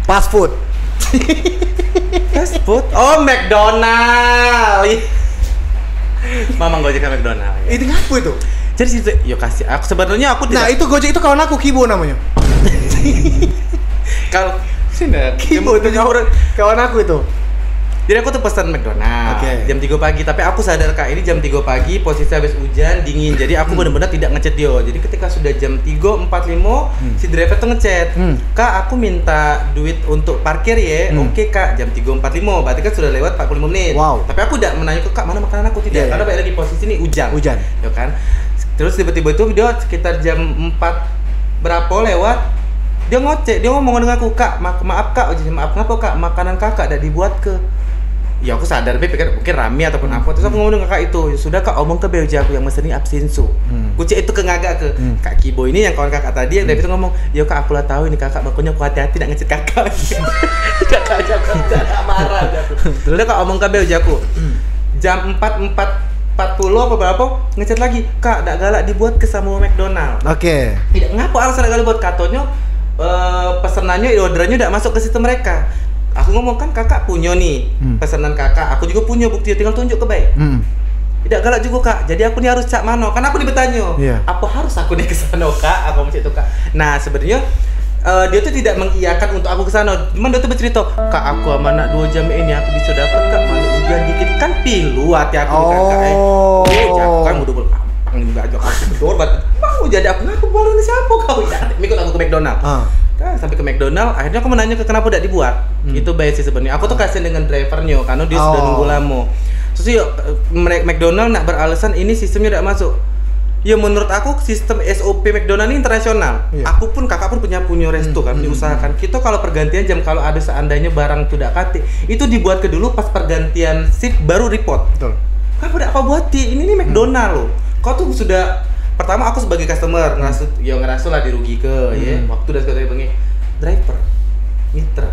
fast food. Fast food? Oh, McDonald. Mamang Gojek ke McDonald. Itu ngapu itu? Jadi situ, yo kasih aku sebenarnya aku Nah, itu Gojek itu kawan aku, Kibo namanya. kalau sini Kibo itu kawan aku itu. jadi aku tuh pesan McDonald jam 3 pagi, tapi aku sadar Kak ini jam 3 pagi posisi habis hujan dingin, jadi aku benar-benar tidak ngechat dia. Jadi ketika sudah jam 3.45 si driver tuh ngechat, Kak aku minta duit untuk parkir ya. Oke Kak, jam 3.45 berarti kan sudah lewat 45 menit. Tapi aku tidak menanya ke Kak mana makanan aku, tidak, karena balik lagi posisi ini hujan ya kan. Terus tiba-tiba itu dia sekitar jam 4 berapa lewat, dia ngocek, dia ngomong dengan aku, Kak maaf Kak, maaf kenapa Kak, makanan kakak tidak dibuat ke. Ya aku sadar, pikir mungkin rame ataupun apa. Terus aku ngomong dengan kakak itu, sudah Kak omong ke BOJ aku yang mesennya absensu. Kucek itu ke ngagak ke Kak Kibo ini yang kawan kakak tadi, yang dari itu ngomong, ya Kak aku lah tahu ini kakak, makanya aku hati-hati tidak ngecek kakak. Kakak tidak marah. Terus Kak omong ke BOJ aku, jam 4.40 apa berapa ngechat lagi, Kak tidak galak dibuat ke sama McDonald. Tidak, ngapa alasan galak buat katanya pesanannya, orderannya tidak masuk ke sistem mereka. Aku ngomong kan kakak punya nih pesanan kakak, aku juga punya bukti, tinggal tunjuk ke baik. Tidak galak juga Kak, jadi aku nih harus cak mano, kan aku bertanya, apa harus aku nih kesana Kak, aku macam itu Kak. Nah sebenarnya dia tuh tidak mengiyakan untuk aku kesana, cuman dia tuh bercerita, Kak aku sama anak 2 jam ini aku bisa dapat Kak, malu hujan dikit kan pilu hati aku di kakak. Jauh kan udah berkampang juga aja aku bedor banget, mau jadi aku ngaku baru nih siapa kau ya, ikut aku ke McDonald. Kan sampai ke McDonald, akhirnya aku menanya ke kenapa tidak dibuat. Itu baik sih sebenarnya. Aku tuh kasihan dengan drivernya karena dia sudah nunggu lama. Terus yuk McDonald nak beralasan ini sistemnya tidak masuk. Ya menurut aku sistem SOP McDonald ini internasional. Aku pun kakak pun punya resto kan, diusahakan. Kita kalau pergantian jam kalau ada seandainya barang tidak kate, itu dibuat ke dulu pas pergantian shift baru report. Betul. Kenapa tidak kau buati? Ini McDonald loh. Kau tuh sudah pertama aku sebagai customer ngerasa lah dirugi ke ya waktu dan segala macamnya, driver mitra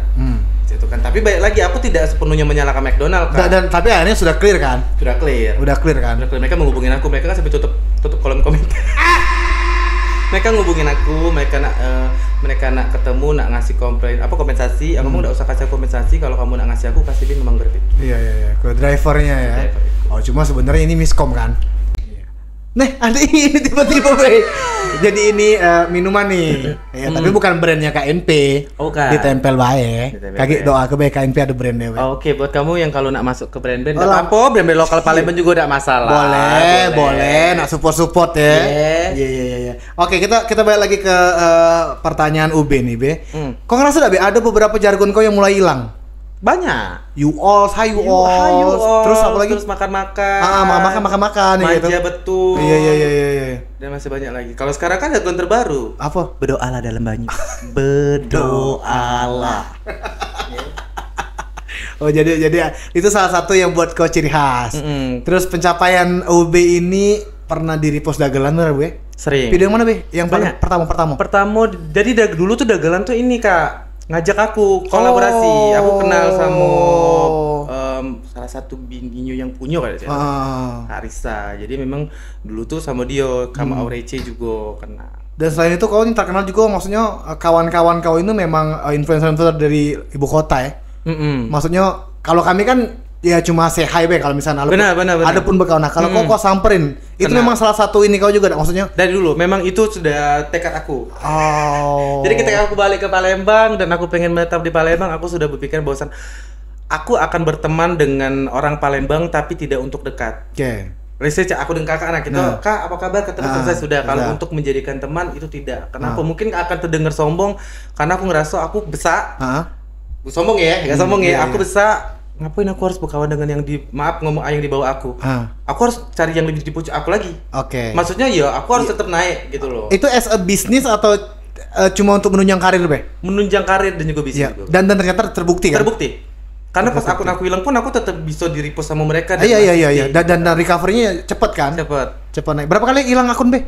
itu kan. Tapi baik lagi aku tidak sepenuhnya menyalahkan McDonald kan. Dan tapi akhirnya sudah clear kan? Sudah clear kan. Mereka menghubungin aku, mereka kan sampai tutup kolom komentar. Mereka ngubungin aku, mereka nak ketemu, nak ngasih komplain apa kompensasi. Aku nggak usah kasih kompensasi, kalau kamu nak ngasih aku kasih memang berbeda. Iya ke drivernya ya. Oh cuma sebenarnya ini miskom kan. Nah, ada ini tiba-tiba jadi ini minuman nih. Ya, tapi bukan brandnya KNP. Ditempel bae. Kaki doa ke KNP ada brandnya. Oke, buat kamu yang kalau nak masuk ke brand-brand apa brand lokal Palembang juga tidak masalah. Boleh. Nak support ya. Iya. Oke, kita balik lagi ke pertanyaan UB nih, Be. Kok ngerasa enggak, Be, ada beberapa jargon kau yang mulai hilang? Banyak. You all. Terus apa lagi? Terus makan-makan. Makan gitu. Manja betul. Iya. Dan masih banyak lagi. Kalau sekarang kan jargon terbaru. Apa? Berdoalah dalam banyu. Berdoalah. Oh, jadi itu salah satu yang buat kau ciri khas. Terus pencapaian UB ini pernah di repost dagelan bener, Be? Sering. Video yang mana, Be? Yang pertama. Pertama, jadi dulu tuh dagelan tuh ini, Kak. Ngajak aku kolaborasi. Aku kenal sama salah satu bininya yang punya Arisa. Jadi memang dulu tuh sama dia, sama Aurece juga kena. Dan selain itu kau ini terkenal juga, maksudnya kawan-kawan kau ini memang influencer dari ibu kota ya. Maksudnya kalau kami kan ya cuma say hi be kalau misalnya benar. ada pun berkawan. Nah, kalau kau samperin, itu memang salah satu ini kau juga maksudnya. Dari dulu memang itu sudah tekad aku. Jadi ketika aku balik ke Palembang dan aku pengen menetap di Palembang, aku sudah berpikir bahwasan aku akan berteman dengan orang Palembang tapi tidak untuk dekat. Research aku dengan kakak anak itu, Kak apa kabar, ketemu selesai sudah. Kalau untuk menjadikan teman itu tidak. Kenapa? Mungkin akan terdengar sombong karena aku ngerasa aku besar. Sombong ya, nggak sombong ya. Aku besar. Ngapain aku harus berkawan dengan yang ngomong yang di bawah aku? Aku harus cari yang lebih di pucuk aku lagi. Maksudnya ya aku harus tetap naik gitu loh. Itu as a business atau cuma untuk menunjang karir, Be? Menunjang karir dan juga bisnis juga. Dan ternyata terbukti kan? Terbukti. Karena pas akun aku hilang pun aku tetap bisa di-repost sama mereka. Iya. Dan recovery-nya cepet kan? Cepet naik. Berapa kali hilang akun, Be?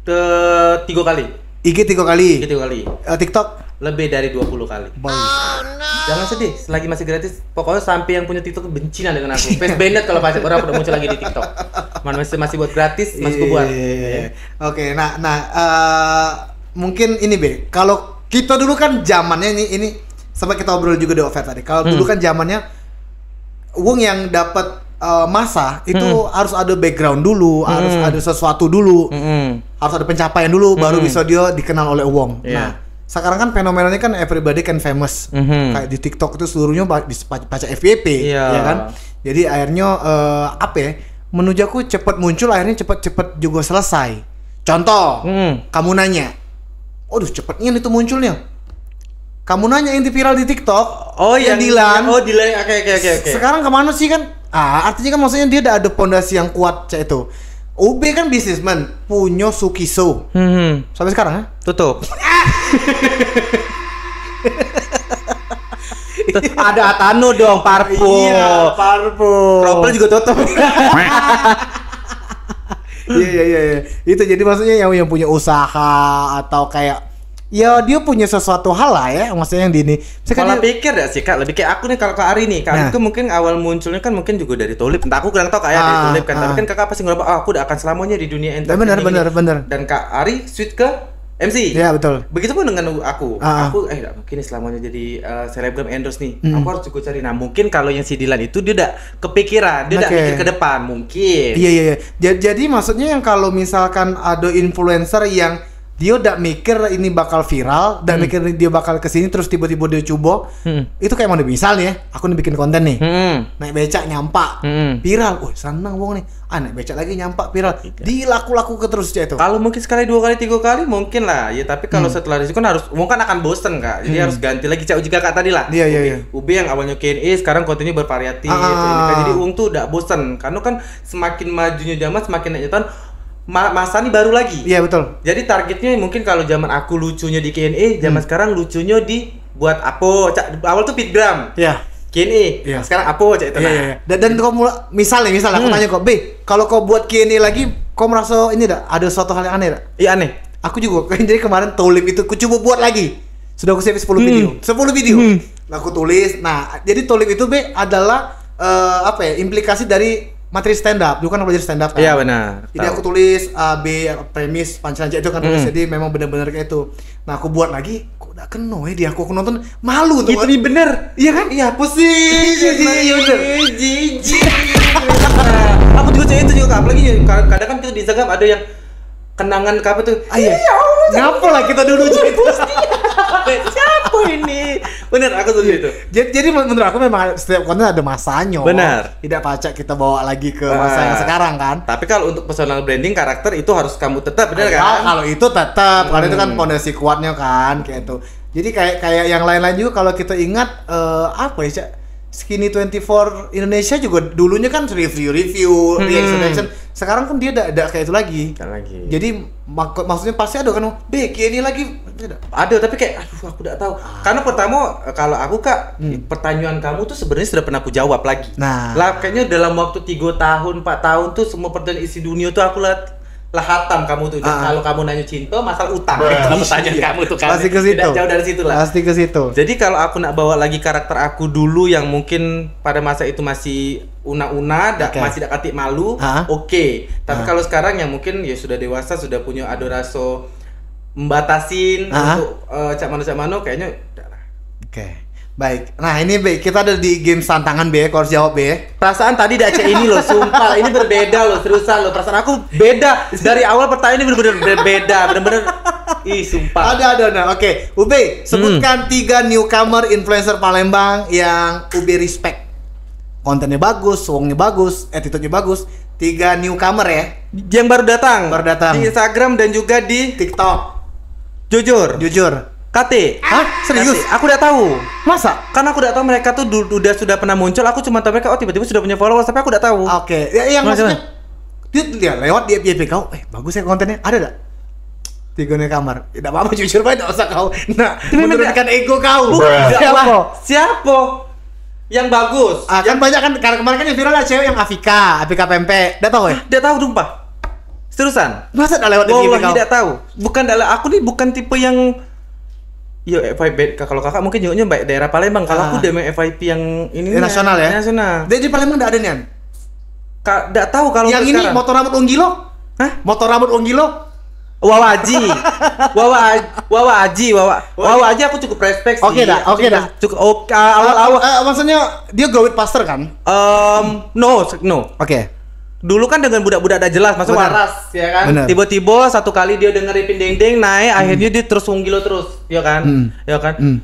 3 kali. IG 3 kali. TikTok lebih dari 20 kali. Jangan sedih, selagi masih gratis. Pokoknya sampai yang punya TikTok bencian dengan aku. Face banned kalau pasti orang udah muncul lagi di TikTok. Masih buat gratis, masih gue buat. Oke, nah mungkin ini, Be. Kalau kita dulu kan zamannya ini sampai kita obrol juga di Ovet tadi. Kalau dulu kan zamannya uang yang dapat masa itu harus ada background dulu, harus ada sesuatu dulu, harus ada pencapaian dulu, baru bisa dia dikenal oleh uang. Nah, sekarang kan fenomenanya kan everybody can famous. Kayak di TikTok itu seluruhnya baca FYP, ya kan? Jadi akhirnya apa ya? Menuju aku cepat muncul, akhirnya cepat juga selesai. Contoh, kamu nanya, "Aduh, cepatnya itu munculnya." Kamu nanya yang viral di TikTok, yang Dilan. Oh, Dilan. Oke. Sekarang kemana sih kan? Artinya kan maksudnya dia udah ada pondasi yang kuat cak itu. UB kan bisnismen, punya Sukiso. Sampai sekarang ya? Tutup. Ada Atano dong, Parpo. Iya, Parpo. Propel juga tutup. Iya. Itu jadi maksudnya yang punya usaha atau kayak ya dia punya sesuatu hal lah ya, maksudnya yang di ini. Kalau pikir ya sih Kak, lebih kayak aku nih kalau Kak Ari nih. Kak Ari itu mungkin awal munculnya kan mungkin juga dari Tulip. Entah aku kurang tahu kayak dari Tulip kan. Tapi kan Kakak pasti ngomong, aku udah akan selamanya di dunia entertainment. Bener. Dan Kak Ari switch ke MC. Iya, betul. Begitupun dengan aku. Aku gak mungkin selamanya jadi selebgram endorse nih. Aku harus juga cari. Nah, mungkin kalau yang si Dilan itu dia udah kepikiran, dia udah mikir ke depan mungkin. Iya. Jadi maksudnya yang kalau misalkan ada influencer yang dia udah mikir ini bakal viral dan mikir dia bakal kesini terus tiba-tiba dia coba itu kayak mana misalnya aku nih bikin konten nih naik becak nyampak viral, senang wong nih naik becak lagi nyampak viral dilaku-laku ke terus itu. Kalau mungkin sekali 2 kali 3 kali mungkin lah ya, tapi kalau setelah itu kan harus mungkin akan bosen Kak, jadi harus ganti lagi jika Kak tadi lah. Iya. UB yang awalnya Q&A sekarang kontennya bervariatif jadi tuh udah bosen karena kan semakin majunya zaman semakin naiknya tahun masa nih baru lagi. Iya, betul. Jadi targetnya mungkin kalau zaman aku lucunya di Q&A, zaman sekarang lucunya di buat apa? Awal tuh fitgram. Iya. Q&A. Iya. Sekarang apa cak itu. Iya. Dan kau misalnya aku tanya kok, kalau kau buat Q&A lagi, kau merasa ini ada suatu hal yang aneh tak? Iya, aneh. Aku juga jadi kemarin Tulip itu aku coba buat lagi. Sudah aku save 10 video. 10 video. Aku tulis. Nah, jadi Tulip itu adalah implikasi dari materi stand up, juga kan belajar stand up kan? Iya, benar. Jadi aku tulis A, B, premis, punchline itu kan tulis, jadi memang benar-benar kayak itu. Nah aku buat lagi, kok udah kena ya di aku nonton malu tuh. Itu nih bener. Iya kan? Iya, apa sih? Iya bener. Jijik. Aku juga cewek itu juga, apalagi kadang kan kita di Instagram ada yang kenangan apa tuh? Iya. Ngapa lah kita dulu cerita? Siapa ini? Bener, aku setuju itu. Jadi menurut aku memang setiap konten ada masanya. Benar. Tidak pacak kita bawa lagi ke masa yang sekarang kan. Tapi kalau untuk personal branding karakter itu harus kamu tetap, benar kan? Kalau itu tetap, karena itu kan pondasi kuatnya kan kayak itu. Jadi kayak yang lain-lain juga kalau kita ingat apa ya, Cak? Skinny 24 Indonesia juga dulunya kan review, reaction. Sekarang kan dia ada kayak itu lagi. Jadi maksudnya pasti ada kan, ini lagi ada, tapi kayak aduh aku udah tahu. Karena pertama kalau aku Kak, pertanyaan kamu tuh sebenarnya sudah pernah aku jawab lagi. Nah, lah kayaknya dalam waktu 3 tahun, 4 tahun tuh semua pertanyaan isi dunia tuh aku hatam kamu tuh. Kalau kamu nanya cinta, masalah utang. Pertanyaan kamu tuh kan. Pasti ke situ. Tidak jauh dari situ lah. Pasti ke situ. Jadi kalau aku nak bawa lagi karakter aku dulu yang mungkin pada masa itu masih una-una, masih tak katik malu, oke. Tapi kalau sekarang yang mungkin ya sudah dewasa, sudah punya ada rasa membatasin untuk cak mano kayaknya udah lah. Oke. Baik, nah ini kita ada di game tantangan kau harus jawab Perasaan tadi cek ini loh, sumpah ini berbeda loh, seriusan loh. Perasaan aku beda dari awal pertanyaan ini bener-bener berbeda, bener-bener. Ih sumpah. Ada. Oke, Ube, sebutkan 3 newcomer influencer Palembang yang Ube respect. Kontennya bagus, uangnya bagus, attitude-nya bagus. 3 newcomer ya. Yang baru datang. Di Instagram dan juga di TikTok. Jujur. KT. Hah? Serius? KT. Aku udah tahu. Masa? Karena aku udah tahu mereka tuh sudah pernah muncul. Aku cuma tahu mereka tiba-tiba sudah punya followers, tapi aku udah tahu. Oke. Ya, yang maksudnya dia lewat di FYP kau, bagus ya kontennya. Ada enggak? 3 kamar. Tidak apa-apa jujur banget, enggak usah kau. Nah, menurunkan ego kau. Siapa? Yang bagus. Kan banyak kan kemarin kan yang viral ada cewek yang Afika Pempek. Udah tahu ya? Udah tahu sumpah. Seriusan? Masa udah lewat di FYP kau? Tidak tahu. Aku nih bukan tipe yang FYP, kalau kakak mungkin jauhnya baik daerah Palembang. Kalau aku udah main FYP yang ini nasional ya? Nasional. Jadi di Palembang enggak ada nih? Enggak tahu kalau yang ini sekarang. Motor rambut Onggilo? Hah? Motor rambut Onggilo? Wawa Aji aku cukup respect sih. Oke dah. Cukup awal-awal. Maksudnya dia go with pastor kan? No. Oke. Dulu kan dengan budak-budak ada jelas, masuk waras, ya kan? Bener. Tiba-tiba satu kali dia denger Ipin Deng naik, akhirnya dia terus unggilo terus, ya kan? Ya kan?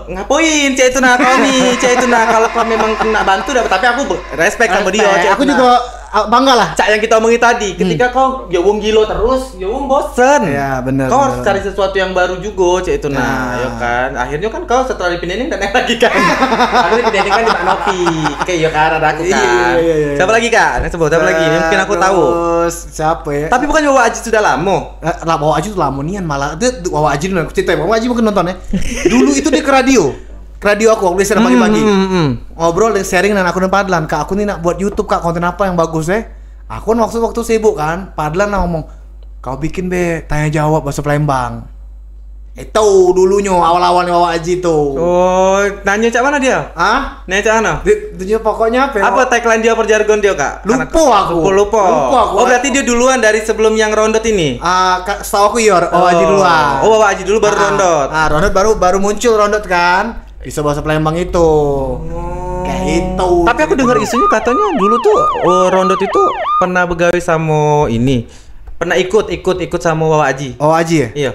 Ngapain cek itu nah kau nih, cek itu nah kalau kau memang kena bantu tapi aku respect sama dia. Aku juga bangga lah. Cak yang kita omongin tadi, ketika kau jawung gilo terus, jawung bosen. Ya benar. Kau harus cari sesuatu yang baru juga, cek itu nah, ya kan. Akhirnya kan kau setelah dipindahin dan naik lagi kan. Karena dipindahin kan di Nopi, kayak ya kan ada aku kan. Iya. Siapa lagi kak? Sebut siapa lagi? Mungkin aku tahu. Terus siapa ya? Tapi bukan Wawa Aji sudah lama. Wawa Aji tuh lama nian malah. Wawa Aji dulu aku ceritain. Wawa Aji mungkin nonton ya. Dulu itu dia ke radio aku waktu istirahat pagi-pagi. Ngobrol dan sharing dan aku dan Padlan. Kak aku nih nak buat YouTube kak, konten apa yang bagus ya? Aku waktu sibuk kan, Padlan ngomong, kau bikin tanya jawab bahasa Palembang. Itu dulunya awal-awalnya Wawa Aji tuh. Oh, nanya cak mana dia? Hah? Nanya cak mana? Dia pokoknya apa? Apa tagline dia per jargon dia kak? Lupa aku. Oh berarti dia duluan dari sebelum yang rondot ini? Setahu aku Wawa Aji duluan. Oh Wawa Aji dulu baru rondot. Rondot baru muncul rondot kan? Bisa bahasa Palembang itu. Kayak itu. Tapi aku dengar isunya katanya dulu tuh rondot itu pernah begawe sama ini. Pernah ikut sama Wawa Aji. Wawa Aji ya? Iya.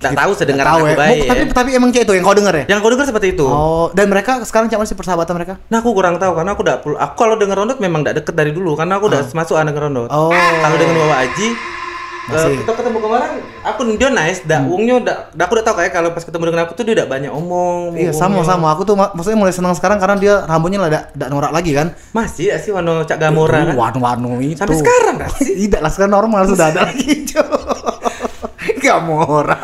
Nggak tahu sedengar aku baik. Tapi emang kayak itu yang kau dengar ya? Yang kau dengar seperti itu. Oh, dan mereka sekarang masih persahabatan mereka? Nah, aku kurang tahu karena aku kalau dengar rondot memang enggak deket dari dulu karena aku udah masuk dengan rondot. Oh. Kalau dengan Wawa Aji kita ketemu kemarin, dia nice, aku udah tahu kayak kalau pas ketemu dengan aku tuh dia udah banyak omong. Iya, sama. Aku tuh maksudnya mulai senang sekarang karena dia rambutnya udah norak lagi kan. Masih sih warna Cak Gamora kan. Warna itu. Sampai sekarang kan? Tidak lah, sekarang normal sudah ada lagi. Gamora.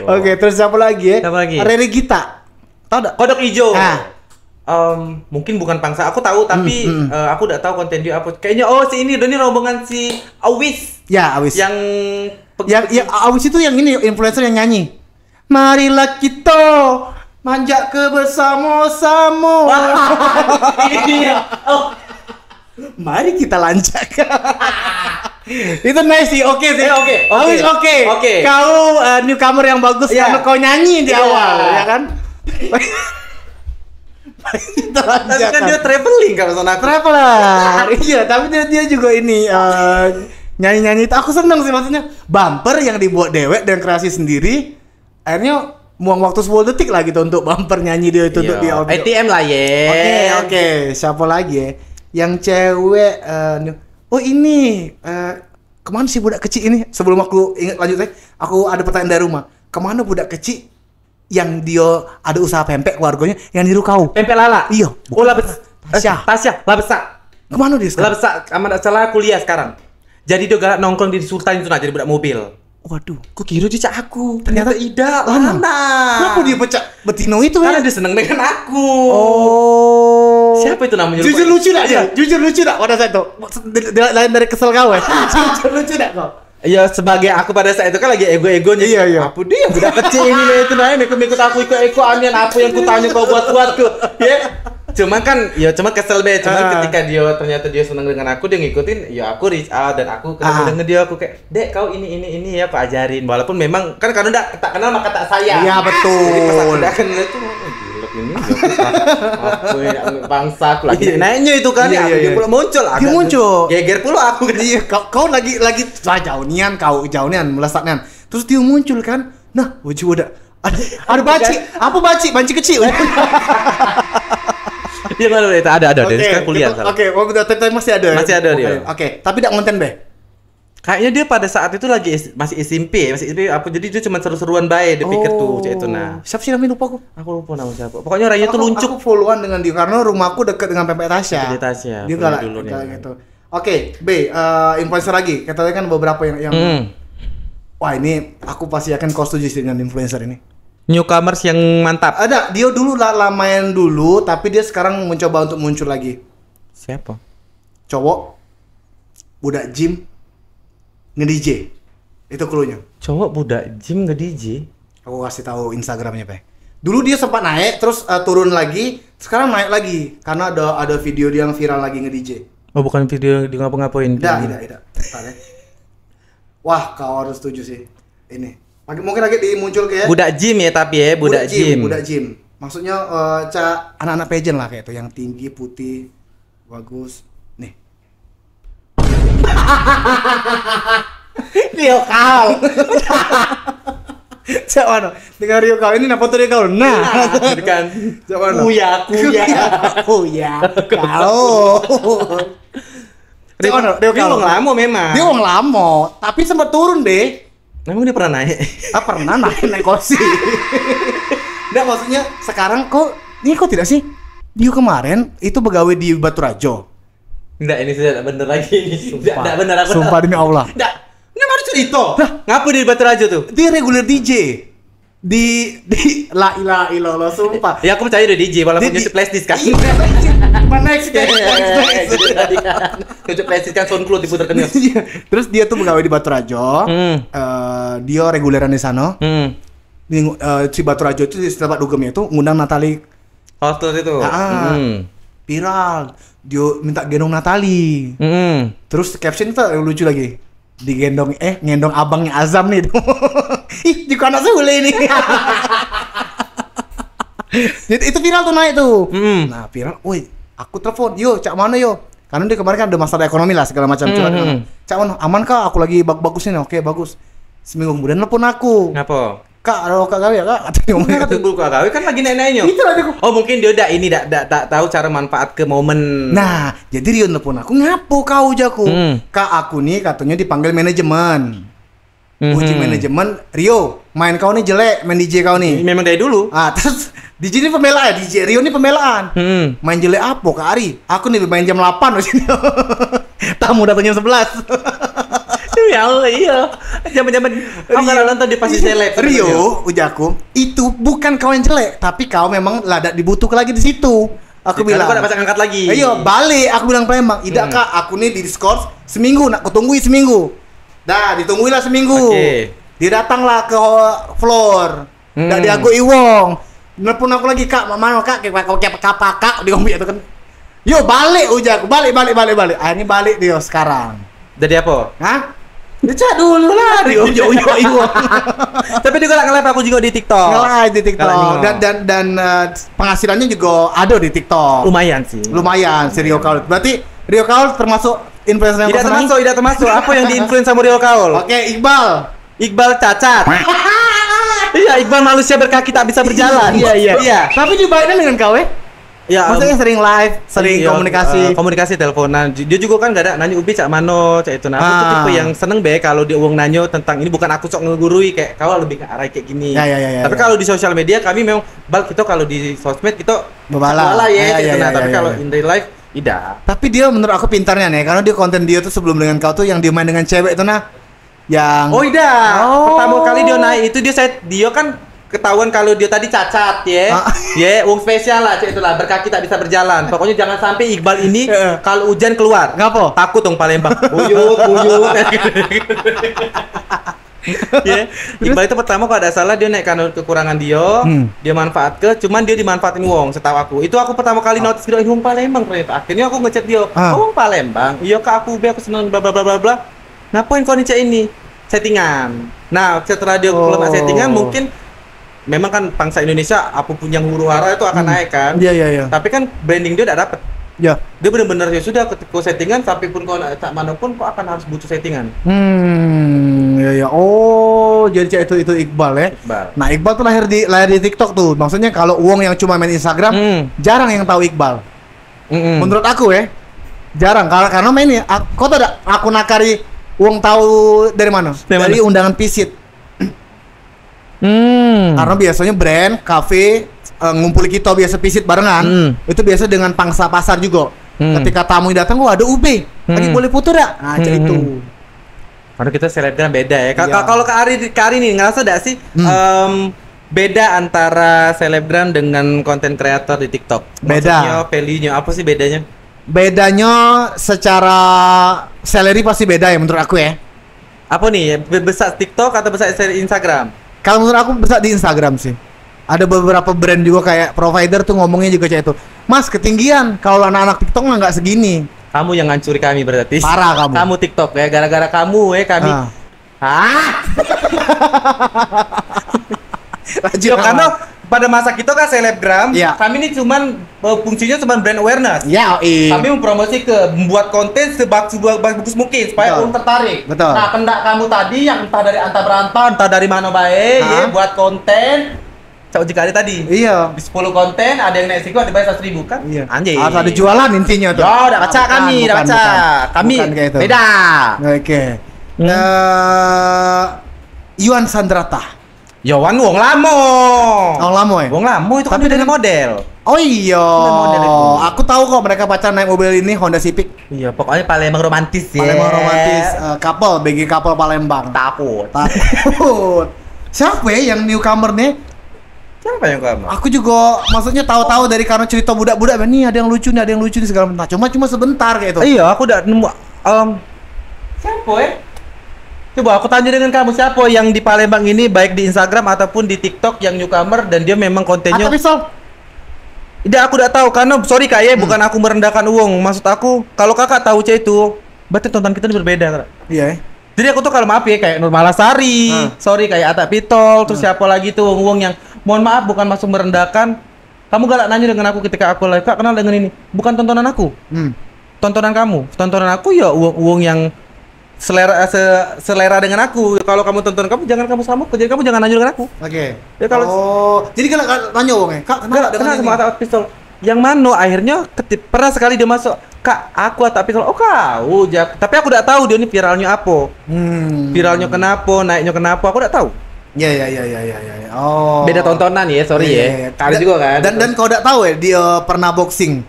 Oke, terus siapa lagi ya? Siapa lagi? Rere Gita. Tahu enggak? Kodok Ijo. Nah. Mungkin bukan pangsa, aku tahu tapi aku udah tahu konten dia apa. Kayaknya si ini rombongan si Awis. Ya, Awis. Yang Awis itu yang ini influencer yang nyanyi. Marilah kita manjat ke bersama-sama. Ini dia. Mari kita lanjak. Itu nice sih, oke sih. Awis oke. Kau newcomer yang bagus karena kau nyanyi di awal, ya kan? Tapi kan dia traveling kalau sana traveler. Iya, tapi dia juga ini nyanyi-nyanyi itu aku seneng sih, maksudnya bumper yang dibuat dewek dan kreasi sendiri. Akhirnya buang waktu 10 detik lah gitu untuk bumper nyanyi dia itu untuk di audio. ATM lah ya. Oke. Siapa lagi ya? Yang cewek ini kemana sih budak kecil ini? Sebelum aku ingat lanjutnya, aku ada pertanyaan dari rumah. Kemana budak kecil yang dia ada usaha pempek keluarganya yang niru kau? Pempek Lala? Iya. Tasya, Labesa. Kemana dia sekarang? Labesa, amat salah kuliah sekarang. Jadi dia galak nongkrong di Sultan itu jadi budak mobil. Waduh, kok kira dia cak aku? Ternyata Ida, Lana. Kenapa dia pecah betino itu ya? Karena dia seneng dengan aku. Oh. Siapa itu namanya? Jujur lucu dah dia. Jujur lucu dah pada saat itu. Lain dari kesel kau ya. Jujur lucu dah kau. Iya, sebagai aku pada saat itu kan lagi ego-egonya. Iya. Apa dia budak kecil ini itu nah, ikut aku ikut-ikutan apa yang kutanya kau buat tuh. Ya. Cuman kesel be. Ketika ternyata dia senang dengan aku, dia ngikutin, ya aku reach out dan aku ketemu dengan dia, aku kayak, "Dek, kau ini ya aku ajarin." Walaupun memang kan karena udah tak kenal maka tak sayang. Iya, betul. Jadi pas aku udah kenal itu gila ini aku ya bangsa aku lagi naiknya itu kan dia pula muncul. Dia muncul. Geger pula aku. Iya, kau lagi jauh nian melesat nian. Terus dia muncul kan. Nah, wajib udah ada banci kecil. Dia mana itu ada dia sekarang kuliah salah. Oke, tapi masih ada. Masih ada dia. Oke, tapi tidak konten be. Kayaknya dia pada saat itu lagi masih SMP apa jadi dia cuma seru-seruan bae dia pikir tuh cek itu nah. Siapa sih namanya lupa aku? Aku lupa nama siapa. Pokoknya orangnya tuh luncuk. Aku follow-an dengan dia karena rumahku dekat dengan Pempek Tasya. Dia galak gitu. Oke, B, influencer lagi. Katanya kan beberapa yang wah, ini aku pasti akan kau setuju dengan influencer ini. Newcomers yang mantap. Ada, dia dulu main dulu, tapi dia sekarang mencoba untuk muncul lagi. Siapa? Cowok, budak gym, nge-DJ. Itu cluenya. Cowok budak gym nge-DJ? Aku kasih tahu Instagramnya, Pak. Dulu dia sempat naik, terus turun lagi, sekarang naik lagi karena ada video dia yang viral lagi nge-DJ. Oh, bukan video dia ngapa-ngapain? Tidak. Wah, kau harus setuju sih. Ini. Mungkin lagi dimuncul kayak Budak gym ya tapi ya, budak gym. Budak gym. Maksudnya anak-anak pageant lah kayak itu yang tinggi, putih, bagus. Nih. Rio Kau. Cak mana? Dengan Rio Kau ini foto Rio Kau. Nah, kan. Cak mana? Kuya. Kau. Cak mana? Rio Kau. Dia wong lamo memang. Dia wong lamo, tapi sempat turun deh. Memang dia pernah naik. Pernah naik kursi. Nggak, maksudnya sekarang kok tidak sih? Dia kemarin itu pegawai di Baturajo. Enggak, ini sudah tidak benar lagi. Tidak benar aku. Sumpah demi Allah. Enggak. Ini baru cerita. Ngapa di Baturajo tuh? Dia regular DJ. Di la ilaha illallah, sumpah. Ya aku percaya dia DJ walaupun YouTube flashdisk kan. Mana next. YouTube flashdisk kan SoundCloud diputarkan. Terus dia tuh pegawai di Baturajo. Dia reguleran di sana. Si Baturajo itu di tempat dugemnya itu ngundang Natali hostel itu. Viral. Dia minta gendong Natali. Terus caption itu lucu lagi. Ngendong abangnya Azam nih. Ih, juga anak sule ini. Itu viral tuh naik tuh. Nah, viral. Woi, aku telepon. Yo, cak mana yo? Karena dia kemarin kan ada masalah ekonomi lah segala macam. Cak mana? Aman kah? Aku lagi bagus nih. Oke, bagus. Seminggu kemudian telepon aku. Ngapa? Kak, ada kak gawe ya kak? Katanya tunggu kak gawe kan lagi naik-naiknya. Itu aja aku. Oh mungkin dia udah ini tak tahu cara manfaat ke momen. Nah, jadi dia nelpon aku, ngapo kau jaku? Kak, aku nih katanya dipanggil manajemen. Uji manajemen, Rio, main kau nih jelek, main DJ kau nih. Memang dari dulu. Terus DJ ini pembelaan, DJ Rio ini pembelaan. Main jelek apa Kak Ari? Aku nih main jam 8 di sini. Tamu datang jam 11. Ya Allah, iya. Zaman-zaman aku kalau nonton di pasti seleb. Rio, ujaku, itu bukan kau yang jelek, tapi kau memang ladak dibutuhkan lagi di situ. Aku bilang. Aku dapat angkat lagi. Ayo, balik. Aku bilang Palembang. Tidak Kak, aku nih di Discord seminggu, nak kutungguin seminggu. Dah, ditungguilah seminggu. Dia datanglah ke floor. Dah diagui wong. Nelpon aku lagi, Kak, mana Kak? Kayak Kak, dia ngomong itu kan. Yo, balik ujaku, balik. Ini balik dia sekarang. Jadi apa? Hah? Dicak dulu lah, Rio. Tapi juga nge-live aku juga di TikTok. Nge-live di TikTok. Dan penghasilannya juga ada di TikTok. Lumayan sih. Lumayan si Rio Kaul. Berarti Rio Kaul termasuk influencer yang tidak termasuk. Apa yang di-influence sama Rio Kaul? Oke, Iqbal cacat. Iya, Iqbal manusia berkaki tak bisa berjalan. Iya. Tapi dibaiknya dengan kau ya, maksudnya sering live, sering komunikasi teleponan. Dia juga kan gak ada nanya Ubi cak mano, cak itu. Nah, aku tuh tipe yang seneng kalau dia uang nanyo tentang ini, bukan aku sok ngegurui kayak kau lebih ke arah kayak gini. Tapi kalau di sosial media kami memang kita kalau di sosmed kita berbala ya. Tapi kalau in real life tidak. Tapi dia menurut aku pintarnya nih, karena dia konten dia tuh sebelum dengan kau tuh yang dia main dengan cewek itu yang pertama kali dia naik itu dia kan ketahuan kalau dia tadi cacat wong spesial lah itulah berkaki tak bisa berjalan. Pokoknya jangan sampai Iqbal ini kalau hujan keluar. Ngapa? Takut dong Palembang. Buyut. Iqbal itu pertama kalau ada salah dia naik karena kekurangan dia manfaat cuman dia dimanfaatin wong setahu aku. Itu aku pertama kali notice dia wong Palembang ternyata. Akhirnya aku ngechat dia, wong Palembang. Iya Kak, aku seneng bla bla bla bla. Ngapain kau nih ini? Settingan. Nah, setelah dia keluar settingan mungkin memang kan bangsa Indonesia apapun yang huru-hara itu akan naik kan. Iya. Tapi kan branding dia tidak dapat. Ya. Dia benar-benar ya sudah ketika settingan tapi pun kau tak manapun kau akan harus butuh settingan. Ya. Oh, jadi itu Iqbal ya. Nah, Iqbal tuh lahir di TikTok tuh. Maksudnya kalau uang yang cuma main Instagram, jarang yang tahu Iqbal. Menurut aku jarang karena mainnya. Kau tahu ada akun Nakari uang tahu dari mana? Dari undangan visit. Karena biasanya brand, kafe ngumpul kita biasa visit barengan. Itu biasa dengan pangsa pasar juga. Ketika tamu datang, ada UB. Lagi boleh foto dak? Nah, itu. Karena kita selebgram beda ya. Kalau Kak Ari nih ngerasa enggak sih beda antara selebgram dengan konten kreator di TikTok? Beda. Maksudnya value-nya apa sih bedanya? Bedanya secara salary pasti beda ya menurut aku ya. Apa nih? Besar TikTok atau besar Instagram? Kalau menurut aku besar di Instagram sih. Ada beberapa brand juga kayak provider tuh ngomongnya juga kayak itu. Mas, ketinggian. Kalau anak-anak TikTok nggak segini. Kamu yang ngancuri kami berarti. Parah kamu. Kamu TikTok ya. Gara-gara kamu kami Hah? Lanjut. Ya, karena pada masa kita kan selebgram, Iya. kami ini cuman fungsinya cuman brand awareness. Ya, Kami mempromosi membuat konten sebagus mungkin supaya Betul. orang tertarik. Betul. Nah, kendak kamu tadi yang entah dari Anta Berantah, entah dari mana baik, Hah? ya, buat konten. Cak Uji kali tadi. Iya. Di 10 konten ada yang naik siku, ada bayar 100.000 kan? Iya. Anjing. Harus ada jualan intinya tuh. Ya, udah baca Bukan, kami, udah bukan, baca. bukan. Kami Bukan kayak itu. beda. Oke. Hmm. Yuan Sandrata. Yawan wong lamo. Oh, lama ya? Wong lamo itu kan Tapi dengan model. Oh iya. model itu. Aku tahu kok mereka pacaran naik mobil ini Honda Civic. Iya, pokoknya Palembang romantis ya. Palembang romantis, couple, BG couple Palembang. Takut. Takut. Siapa ya yang newcomer nih? Siapa yang kamu? Aku juga maksudnya tahu-tahu dari karena cerita budak-budak nih ada yang lucu nih, ada yang lucu nih segala macam. Cuma sebentar kayak itu. Iya, aku udah nemu siapa ya? Coba aku tanya dengan kamu, siapa yang di Palembang ini baik di Instagram ataupun di TikTok yang newcomer dan dia memang kontennya. Atau pistol? Tidak, aku udah tahu karena sorry Kak ya, bukan aku merendahkan uang. Maksud aku, kalau Kakak tahu C itu, berarti tonton kita ini berbeda, Kak. Iya. Jadi aku tuh kalau maaf ya kayak Nur Malasari, sorry kayak Atta Pitol, terus siapa lagi tuh uang yang mohon maaf bukan masuk merendahkan. Kamu galak nanya dengan aku ketika aku live, Kak kenal dengan ini. Bukan tontonan aku. Tontonan kamu. Tontonan aku ya uang yang selera dengan aku. Kalau kamu tonton kamu jangan kamu sama, jadi kamu jangan nanya dengan aku. Oke. Ya kalau jadi kalau tanya wongnya, Kak kenal enggak dengan kenal ini? sama Atta Pistol. Yang mana akhirnya pernah sekali dia masuk, Kak aku Atta Pistol. Oh kau, tapi aku udah tahu dia ini viralnya apa. Viralnya kenapa, naiknya kenapa, aku udah tahu. Ya. Oh. Beda tontonan ya, sorry Iya. ya. Ada juga kan. Dan kau udah tahu ya dia pernah boxing.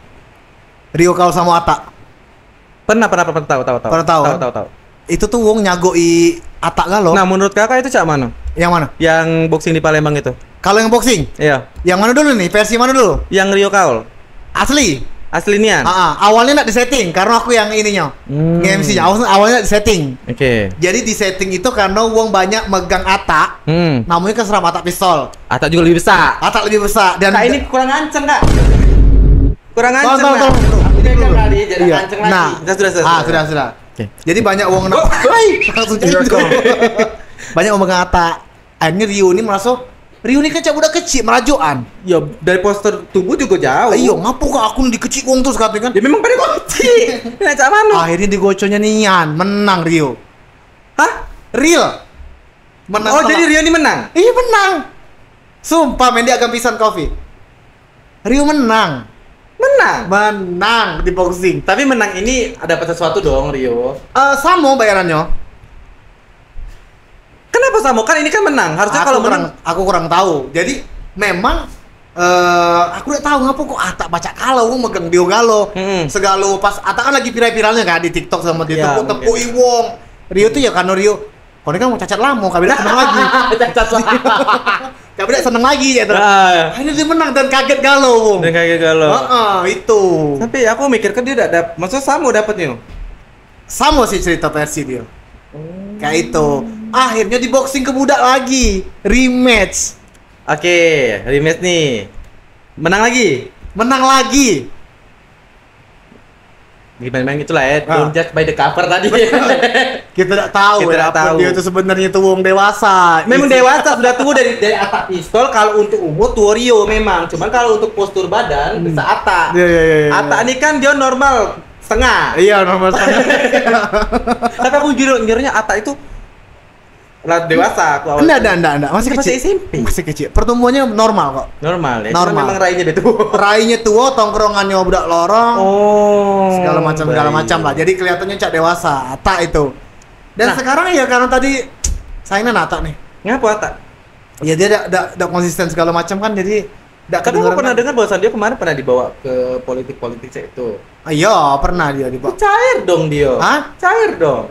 Rio Kau sama Atta. pernah tahu. Pernah tahu, kan? Tahu. Itu tuh wong nyagoi Atta galo. Nah, menurut Kakak itu cak mana? Yang mana? Yang boxing di Palembang itu. Kalau yang boxing, Iya. yang mana dulu nih? Versi mana dulu? Yang Rio Kaul. Asli. Aslinya. Awalnya nggak disetting karena aku yang ininya. Nge-MC-nya. Awalnya disetting. Oke. Jadi disetting itu karena wong banyak megang Atta. Namanya kan seram Atta Pistol. Atta juga lebih besar. Atta lebih besar dan Kak ini kurang anceng, Kak. Kurang anceng, Tolong, Kak. tolong. Aku jaga kali jadi Iya. anceng lagi. Nah, sudah. Oke. Jadi banyak uang langsung jadi banyak uang megang Atta. Akhirnya Rio ini merasa Rio ini kan cak budak kecil merajukan. Ya dari poster tubuh juga jauh. Ayo, ngapu kok aku dikecil uang terus katanya kan. Ya memang pada kecil. Nah, cak mana? Akhirnya digoconya Nian, menang Rio. Hah? Real. Menang. Oh, jadi Rio ini menang. Iya menang. Sumpah main dia agak pisan coffee. Rio menang. Menang di boxing. Tapi menang ini dapat sesuatu dong, Rio. Sama bayarannya. Kenapa sama? Kan ini kan menang. Harusnya kalau menang. Aku kurang tahu. Jadi memang aku udah tahu ngapa kok Atta baca kalau megang Dio Galo. Segalo pas Atta kan lagi viral-viralnya kan di TikTok sama dia Ya, tepuk wong. Rio tuh ya karena Rio kau ini kan mau cacat lamo, kabila seneng lagi. Cacat lah. Kabila seneng lagi ya terus. Akhirnya dia menang dan kaget Galo, Wong. Dan kayak galau. Itu. Tapi aku mikir kan dia udah dapat, maksudnya sama dapatnya. Sama sih cerita versi dia. Kayak itu. Akhirnya di boxing ke budak lagi. Rematch. Oke, rematch nih. Menang lagi. Menang lagi. Gimana itulah ya, don't judge by the cover tadi. Kita tidak tahu Kita ya, tidak tahu. dia itu sebenarnya tuh wong dewasa. Memang dewasa sudah tua dari Atta Pistol. Kalau untuk umur tua Rio memang. Cuman kalau untuk postur badan bisa Atta. Iya. Atta ini kan dia normal setengah. Iya, normal setengah. Tapi aku ngiranya Atta itu lah dewasa aku awal. Enggak. Masih Masih kecil. SMP. Masih kecil. Pertumbuhannya normal kok. Normal ya. Normal. Cuma memang rainya dia tua. Rainya tua, tongkrongannya budak lorong. Oh. Segala macam lah. Jadi kelihatannya cak dewasa, Atta itu. Dan sekarang ya karena tadi saingan Atta nih. Ngapa Atta? Ya dia tidak konsisten segala macam kan jadi tidak Tapi aku pernah dengar bahwa dia kemarin pernah dibawa ke politik itu. Iya, pernah dia dibawa. Cair dong dia. Hah? Cair dong.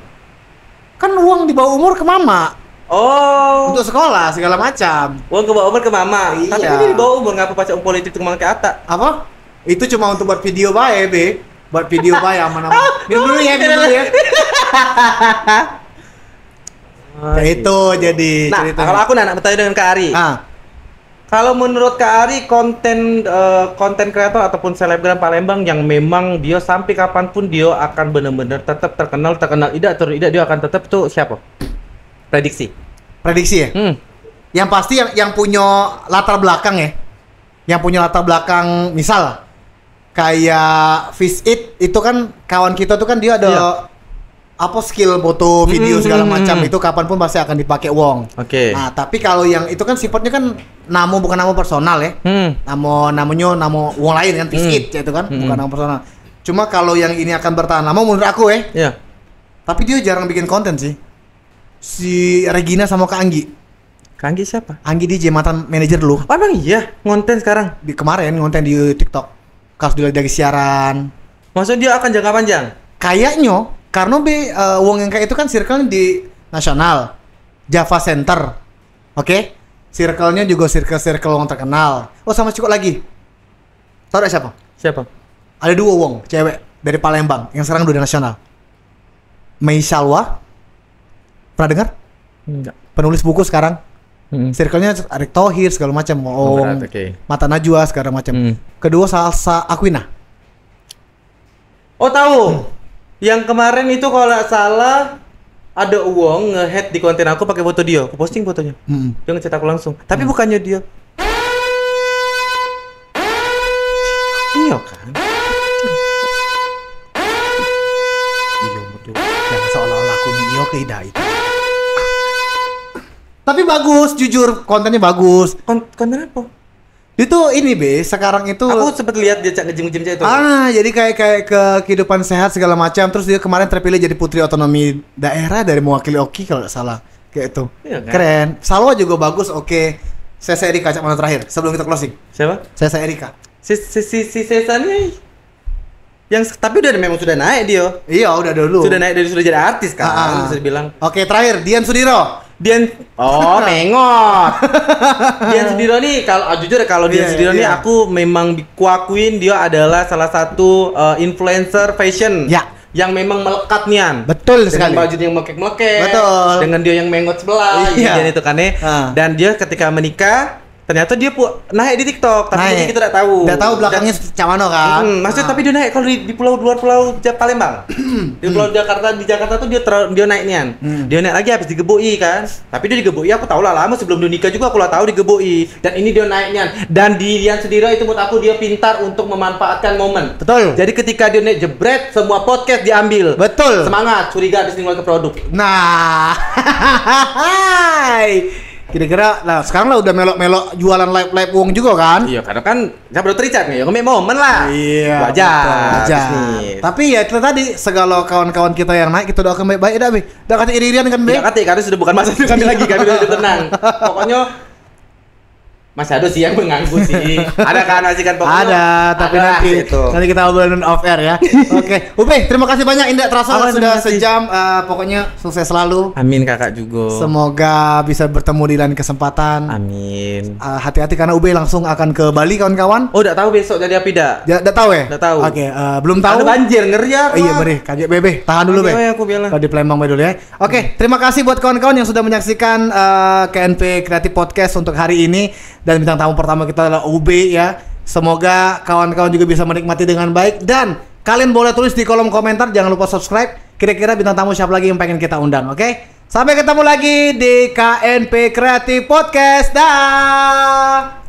Kan uang dibawa umur ke mama. Oh. Untuk sekolah segala macam. Uang ke bawah umur ke mama. Iya. Tapi kan dia di bawah umur ngapa pacar politik itu malah ke Atta? Apa? Itu cuma untuk buat video bae, Be. Buat video bae mana. Minum dulu ya. Kayak itu jadi Nah, ceritanya. kalau aku nak bertanya dengan Kak Ari. Kalau menurut Kak Ari konten kreator ataupun selebgram Palembang yang memang dia sampai kapanpun dia akan benar-benar tetap terkenal tidak dia akan tetap tuh siapa? Prediksi. Prediksi ya? Yang pasti yang punya latar belakang ya. Yang punya latar belakang misal kayak Fish It itu kan kawan kita tuh kan dia ada apa skill foto, video segala macam itu kapanpun pasti akan dipakai wong. Oke. Nah, tapi kalau yang itu kan sifatnya kan bukan nama personal ya. Namanya wong lain kan Fish It itu kan bukan nama personal. Cuma kalau yang ini akan bertahan lama menurut aku ya. Iya. Tapi dia jarang bikin konten sih. Si Regina sama Kak Anggi. Kak Anggi siapa? Anggi DJ mantan manajer dulu. Oh emang iya? Ngonten sekarang? Kemarin ngonten di TikTok. Pas dia lagi siaran. Maksudnya dia akan jangka panjang? Kayaknya karena wong yang kayak itu kan circle di nasional, Java Center. Oke? Circle-nya juga circle wong terkenal. Oh sama cukup lagi. Tahu gak siapa? Siapa? Ada 2 wong, cewek dari Palembang yang sekarang udah nasional. Mei Salwa. Pernah dengar? Enggak. Penulis buku sekarang. Circle-nya Erick Thohir segala macam. Mata Najwa segala macam. Kedua Salsa Aquina. Oh tahu. Yang kemarin itu kalau nggak salah ada uang nge-head di konten aku pakai foto dia. Aku posting fotonya. Dia ngechat aku langsung. Tapi bukannya dia. Iya kan? Iya betul. Yang seolah-olah aku Mio ke Ida itu. Tapi bagus, jujur kontennya bagus. Konten apa? Itu ini sekarang itu Aku sempet lihat dia ngejim-ngejim itu. jadi kayak ke kehidupan sehat segala macam. Terus dia kemarin terpilih jadi putri otonomi daerah dari mewakili Oki kalau nggak salah. Kayak itu. Iya, kan? Keren. Salwa juga bagus, oke. Saya Erika cak mana terakhir sebelum kita closing. Siapa? Saya Erika. Si Sesannya yang tapi memang sudah naik dia. Iya, udah dulu. Sudah naik sudah jadi artis kan, bisa dibilang. Oke, terakhir Dian Sudiro. Mengot. Dian Sudiro nih jujur kalau Dian Sudiro nih aku memang kuakuin dia adalah salah satu influencer fashion. Ya. Yang memang melekat nian. Betul sekali. Dengan baju yang melekek-melekek. Betul. Dengan dia yang mengot sebelah. Iya. Itu kan ya. Dan dia ketika menikah ternyata dia naik di TikTok, tapi kita tidak tahu. Tidak tahu belakangnya Camano kan. Maksudnya tapi dia naik kalau di luar pulau Palembang. Di pulau Jakarta, di Jakarta tuh dia naik nian. Dia naik lagi habis digeboi kan. Tapi dia digeboi aku tahu lah lama sebelum dia nikah juga aku lah tahu digeboi. Dan ini dia naik nian. Dan di Dian Sudiro itu menurut aku dia pintar untuk memanfaatkan momen. Betul. Jadi ketika dia naik jebret semua podcast diambil. Betul. Semangat, curiga habis ngeluarin ke produk. Nah. Kira-kira sekarang lah udah melok-melok jualan live wong juga kan? Iya, karena kan saya baru tericat nih, nge-make momen lah. Iya. Wajar. Tapi ya itu tadi segala kawan-kawan kita yang naik kita doakan baik-baik dah, Be. Dah kata iri-irian kan, Be. Tidak kata karena sudah bukan masa itu kami lagi, kami udah tenang. Pokoknya masih ada sih yang mengganggu sih. Ada kan masih kan pokoknya. Ada, tapi nanti kita obrolin off air ya. Oke. Ube, terima kasih banyak Indah terasa sudah sejam. Pokoknya sukses selalu. Amin kakak juga. Semoga bisa bertemu di lain kesempatan. Amin. Hati-hati karena Ube langsung akan ke Bali kawan-kawan. Oh, udah tahu besok jadi apa tidak? Udah tahu ya? Udah tahu. Oke, belum tahu. Ada banjir ngeri ya. Iya, beri. Kajak Bebe, tahan dulu, Be. Aku bilang. Kalau di Palembang dulu ya. Oke, terima kasih buat kawan-kawan yang sudah menyaksikan KNP Kreatif Podcast untuk hari ini. Dan bintang tamu pertama kita adalah UB ya. Semoga kawan-kawan juga bisa menikmati dengan baik. Dan kalian boleh tulis di kolom komentar. Jangan lupa subscribe. Kira-kira bintang tamu siapa lagi yang pengen kita undang, oke? Sampai ketemu lagi di KNP Kreatif Podcast. Dah.